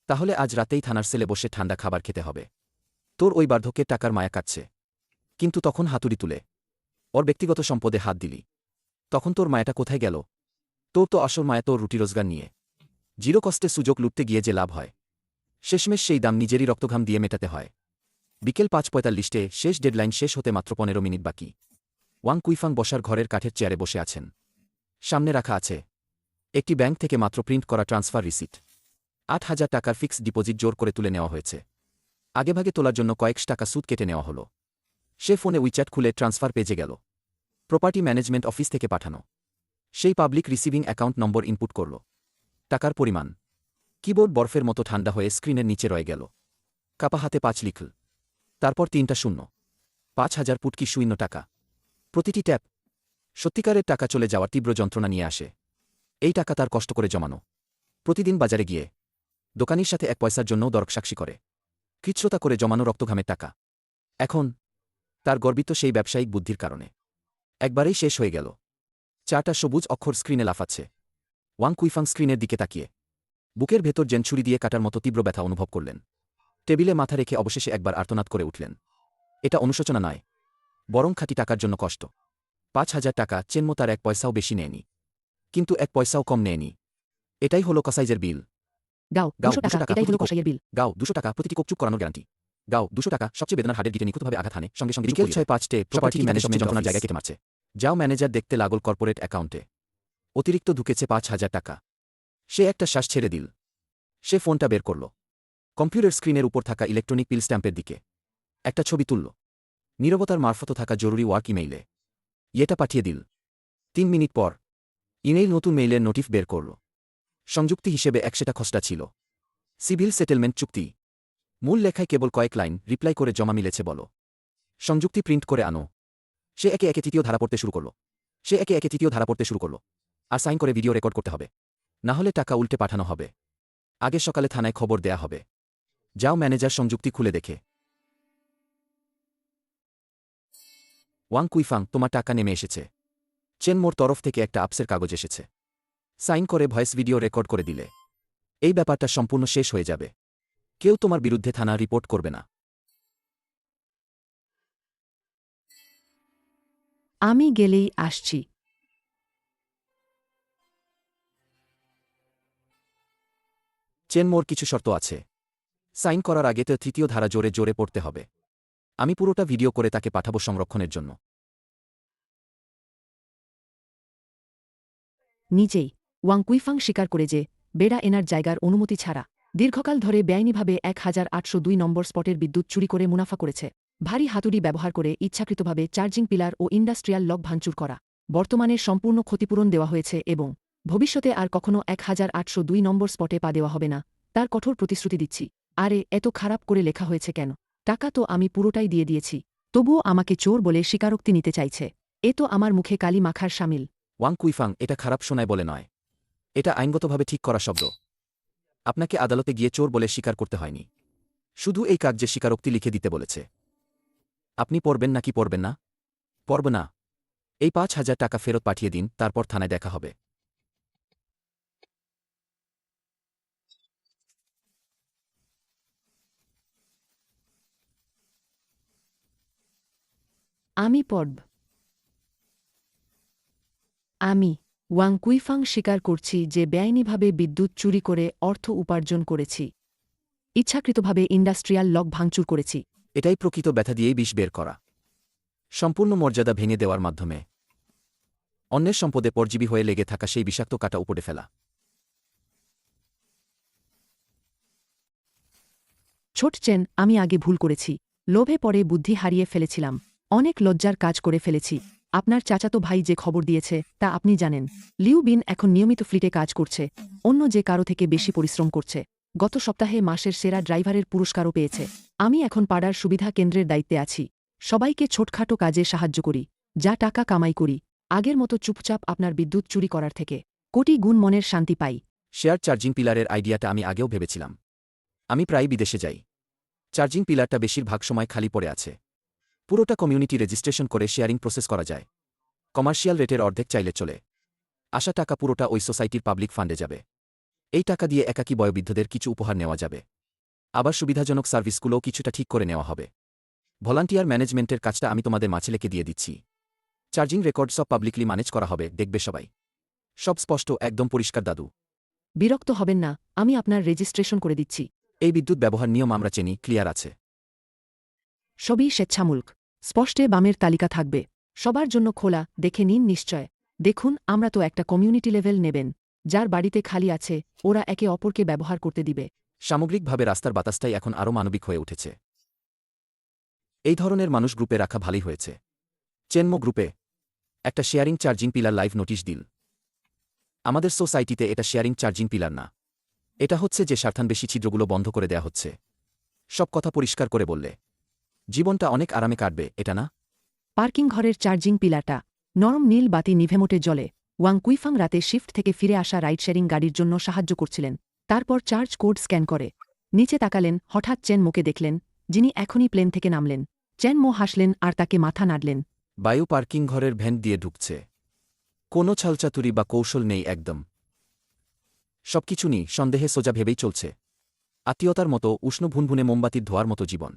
তাহলে আজ রাতেই থানার সেলে বসে ঠান্ডা খাবার খেতে হবে। তোর ওই বার্ধক্যের টাকার মায়া কাটছে, কিন্তু তখন হাতুড়ি তুলে ওর ব্যক্তিগত সম্পদে হাত দিলি, তখন তোর মায়াটা কোথায় গেল? তোর তো আসল মায়া তোর রুটি রোজগার নিয়ে। জিরো কষ্টে সুযোগ লুটতে গিয়ে যে লাভ হয়, শেষমেশ সেই দাম নিজেরই রক্তঘাম দিয়ে মেটাতে হয়। বিকেল 5:45 শেষ ডেডলাইন শেষ হতে মাত্র 15 মিনিট বাকি। ওয়াং কুইফাং বসার ঘরের কাঠের চেয়ারে বসে আছেন। সামনে রাখা আছে একটি ব্যাংক থেকে মাত্র প্রিন্ট করা ট্রান্সফার রিসিট। 8,000 টাকার ফিক্সড ডিপোজিট জোর করে তুলে নেওয়া হয়েছে। আগেভাগে তোলার জন্য কয়েকশ টাকা সুদ কেটে নেওয়া হলো। সে ফোনে উইচ্যাট খুলে ট্রান্সফার পেজে গেল। প্রপার্টি ম্যানেজমেন্ট অফিস থেকে পাঠানো। সেই public receiving account number input করল। টাকার পরিমাণ। কিবোর্ড বরফের মতো ঠান্ডা হয়ে স্ক্রিনের নিচে রয়ে গেল। কাপা হাতে 5 লিখল। তারপর 3টা শূন্য। 5,000 পুটকি শূন্য টাকা। প্রতিটি ট্যাপ সত্যিকারের টাকা চলে যাওয়ার তীব্র যন্ত্রণা নিয়ে আসে। এই টাকা তার কষ্ট করে জমানো। প্রতিদিন বাজারে গিয়ে দোকানির সাথে 1 পয়সার জন্যও দরকসাক্ষী করে কৃচ্ছ্রতা করে জমানো রক্তঘামের টাকা এখন তার গর্বিত সেই ব্যবসায়িক বুদ্ধির কারণে একবারেই শেষ হয়ে গেল। 4টা সবুজ অক্ষর স্ক্রিনে লাফাচ্ছে। ওয়াং কুইফাং স্ক্রিনের দিকে তাকিয়ে বুকের ভেতর যেন ছুরি দিয়ে কাটার মতো তীব্র ব্যথা অনুভব করলেন। টেবিলে মাথা রেখে অবশেষে একবার আর্তনাদ করে উঠলেন। এটা অনুশোচনা নয়, বরং খাঁটি টাকার জন্য কষ্ট। 5,000 টাকা চেনমো তার 1 পয়সাও বেশি নেয়নি। কিন্তু 1 পয়সাও কম নেয়নি। এটাই হলো কসাইজের বিল। গাও গাও 200 টাকা 200 টাকা এটাই হলো প্রতিটি কসাইয়ের বিল। গাও 200 টাকা প্রতিটি কোপ চুপ করানোর গ্যারান্টি। গাও 200 টাকা সবচেয়ে বেদনার হাড়ের গিটে নিখুঁতভাবে আঘাত হানে সঙ্গে সঙ্গে বিকেল 6:05 প্রপার্টি ম্যানেজমেন্ট যন্ত্রণার জায়গায় কেটে মারছে। যাও ম্যানেজার দেখতে লাগল কর্পোরেট অ্যাকাউন্টে অতিরিক্ত ঢুকেছে 5,000 টাকা। সে একটা শ্বাস ছেড়ে দিল। সে ফোনটা বের করল। কম্পিউটার স্ক্রিনের উপর থাকা ইলেকট্রনিক পিল স্ট্যাম্পের দিকে একটা ছবি তুলল। নীরবতার মারফত থাকা জরুরি ওয়ার্ক ইমেইলে এটা পাঠিয়ে দিল। 3 মিনিট পর ইমেইল নতুন মেইলের নোটিফ বের করল। সংযুক্তি হিসেবে 100টা খসড়া ছিল। সিভিল সেটেলমেন্ট চুক্তি। মূল লেখায় কেবল কয়েক লাইন রিপ্লাই করে জমা মিলেছে বলো। সংযুক্তি প্রিন্ট করে আনো। সে একে একে তৃতীয় ধারা পড়তে শুরু করল। আর সাইন করে ভিডিও রেকর্ড করতে হবে। না হলে টাকা উল্টে পাঠানো হবে। আগে সকালে থানায় খবর দেয়া হবে। যাও ম্যানেজার সংযুক্তি খুলে দেখে। ওয়াং কুইফাং, তোমার টাকা নেমে এসেছে। চেনমোর তরফ থেকে একটা আপসের কাগজ এসেছে। সাইন করে ভয়েস ভিডিও রেকর্ড করে দিলে এই ব্যাপারটা সম্পূর্ণ শেষ হয়ে যাবে। কেউ তোমার বিরুদ্ধে থানা রিপোর্ট করবে না। আমি গেলেই আসছি। চেনমোর কিছু শর্ত আছে। সাইন করার আগে তো তৃতীয় ধারা জোরে জোরে পড়তে হবে। আমি পুরোটা ভিডিও করে তাকে পাঠাবো সংরক্ষণের জন্য। নিজেই ওয়াং কুইফাং স্বীকার করে যে বেড়া এনার জায়গার অনুমতি ছাড়া দীর্ঘকাল ধরে বেআইনিভাবে 1802 নম্বর স্পটের বিদ্যুৎ চুরি করে মুনাফা করেছে। ভারী হাতুড়ি ব্যবহার করে ইচ্ছাকৃতভাবে চার্জিং পিলার ও ইন্ডাস্ট্রিয়াল লক ভাঙচুর করা। বর্তমানে সম্পূর্ণ ক্ষতিপূরণ দেওয়া হয়েছে এবং ভবিষ্যতে আর কখনো 1802 নম্বর স্পটে পা দেওয়া হবে না, তার কঠোর প্রতিশ্রুতি দিচ্ছি। আরে এত খারাপ করে লেখা হয়েছে কেন? টাকা তো আমি পুরোটাই দিয়ে দিয়েছি। তবুও আমাকে চোর বলে স্বীকারোক্তি নিতে চাইছে। এ তো আমার মুখে কালি মাখার শামিল। ওয়াং কুইফাং, এটা খারাপ শোনায় বলে নয়। এটা আইনগতভাবে ঠিক করা শব্দ। আপনাকে আদালতে গিয়ে চোর বলে স্বীকার করতে হয়নি। শুধু এই কাগজে স্বীকারোক্তি লিখে দিতে বলেছে। আপনি পড়বেন নাকি পড়বেন না? পড়ব না। এই 5,000 টাকা ফেরত পাঠিয়ে দিন, তারপর থানায় দেখা হবে। আমি পড়ব। আমি ওয়াং কুইফাং স্বীকার করছি যে বেআইনিভাবে বিদ্যুৎ চুরি করে অর্থ উপার্জন করেছি। ইচ্ছাকৃতভাবে ইন্ডাস্ট্রিয়াল লক ভাঙচুর করেছি। এটাই প্রকৃত ব্যথা দিয়েই বিষ বের করা। সম্পূর্ণ মর্যাদা ভেঙে দেওয়ার মাধ্যমে অন্যের সম্পদে পরজীবী হয়ে লেগে থাকা সেই বিষাক্ত কাটা উপড়ে ফেলা। ছোট চেন, আমি আগে ভুল করেছি। লোভে পড়ে বুদ্ধি হারিয়ে ফেলেছিলাম। অনেক লজ্জার কাজ করে ফেলেছি। আপনার চাচাতো ভাই যে খবর দিয়েছে তা আপনি জানেন। লিউ বিন এখন নিয়মিত ফ্লিটে কাজ করছে। অন্য যে কারো থেকে বেশি পরিশ্রম করছে। গত সপ্তাহে মাসের সেরা ড্রাইভারের পুরস্কারও পেয়েছে। আমি এখন পাড়ার সুবিধা কেন্দ্রের দায়িত্বে আছি। সবাইকে ছোটখাটো কাজে সাহায্য করি। যা টাকা কামাই করি, আগের মতো চুপচাপ আপনার বিদ্যুৎ চুরি করার থেকে কোটি গুণ মনের শান্তি পাই। শেয়ার চার্জিং পিলারের আইডিয়াটা আমি আগেও ভেবেছিলাম। আমি প্রায় বিদেশে যাই। চার্জিং পিলারটা বেশিরভাগ সময় খালি পড়ে আছে। পুরোটা কমিউনিটি রেজিস্ট্রেশন করে শেয়ারিং প্রসেস করা যায়। কমার্শিয়াল রেটের অর্ধেক চাইলে চলে। আসা টাকা পুরোটা ওই সোসাইটির পাবলিক ফান্ডে যাবে। এই টাকা দিয়ে একাকী বয়োবৃদ্ধদের কিছু উপহার নেওয়া যাবে। আবার সুবিধাজনক সার্ভিসগুলোও কিছুটা ঠিক করে নেওয়া হবে। ভলান্টিয়ার ম্যানেজমেন্টের কাজটা আমি তোমাদের মাছেলেকে দিয়ে দিচ্ছি। চার্জিং রেকর্ড সব পাবলিকলি ম্যানেজ করা হবে, দেখবে সবাই। সব স্পষ্ট, একদম পরিষ্কার দাদু। বিরক্ত হবেন না, আমি আপনার রেজিস্ট্রেশন করে দিচ্ছি। এই বিদ্যুৎ ব্যবহার নিয়ম আমরা চিনি, ক্লিয়ার আছে। সবই স্বেচ্ছামূলক। স্পষ্টে বামের তালিকা থাকবে। সবার জন্য খোলা, দেখে নিন নিশ্চয়। দেখুন, আমরা তো একটা কমিউনিটি লেভেল নেবেন। যার বাড়িতে খালি আছে ওরা একে অপরকে ব্যবহার করতে দিবে। সামগ্রিকভাবে রাস্তার বাতাসটাই এখন আরও মানবিক হয়ে উঠেছে। এই ধরনের মানুষ গ্রুপে রাখা ভালোই হয়েছে। চেনমো গ্রুপে একটা sharing charging pillar live notice দিল। আমাদের সোসাইটিতে এটা শেয়ারিং চার্জিং পিলার না। এটা হচ্ছে যে স্বার্থান্বেষী ছিদ্রগুলো বন্ধ করে দেয়া হচ্ছে। সব কথা পরিষ্কার করে বললে জীবনটা অনেক আরামে কাটবে, এটা না? পার্কিং ঘরের চার্জিং পিলারটা নরম নীল বাতি নিভেমোটে জ্বলে। ওয়াং কুইফাং রাতে শিফট থেকে ফিরে আসা রাইড শেয়ারিং গাড়ির জন্য সাহায্য করছিলেন। তারপর চার্জ কোড স্ক্যান করে নিচে তাকালেন। হঠাৎ চেন মোকে দেখলেন, যিনি এখনই প্লেন থেকে নামলেন। চেন মো হাসলেন আর তাকে মাথা নাড়লেন। বায়ু পার্কিং ঘরের ভ্যান দিয়ে ঢুকছে। কোনো ছালচাতুরি বা কৌশল নেই, একদম সবকিছু নেই, সন্দেহে সোজা ভেবেই চলছে। আত্মীয়তার মতো উষ্ণ ভুনভুনে মোমবাতির ধোয়ার মতো জীবন।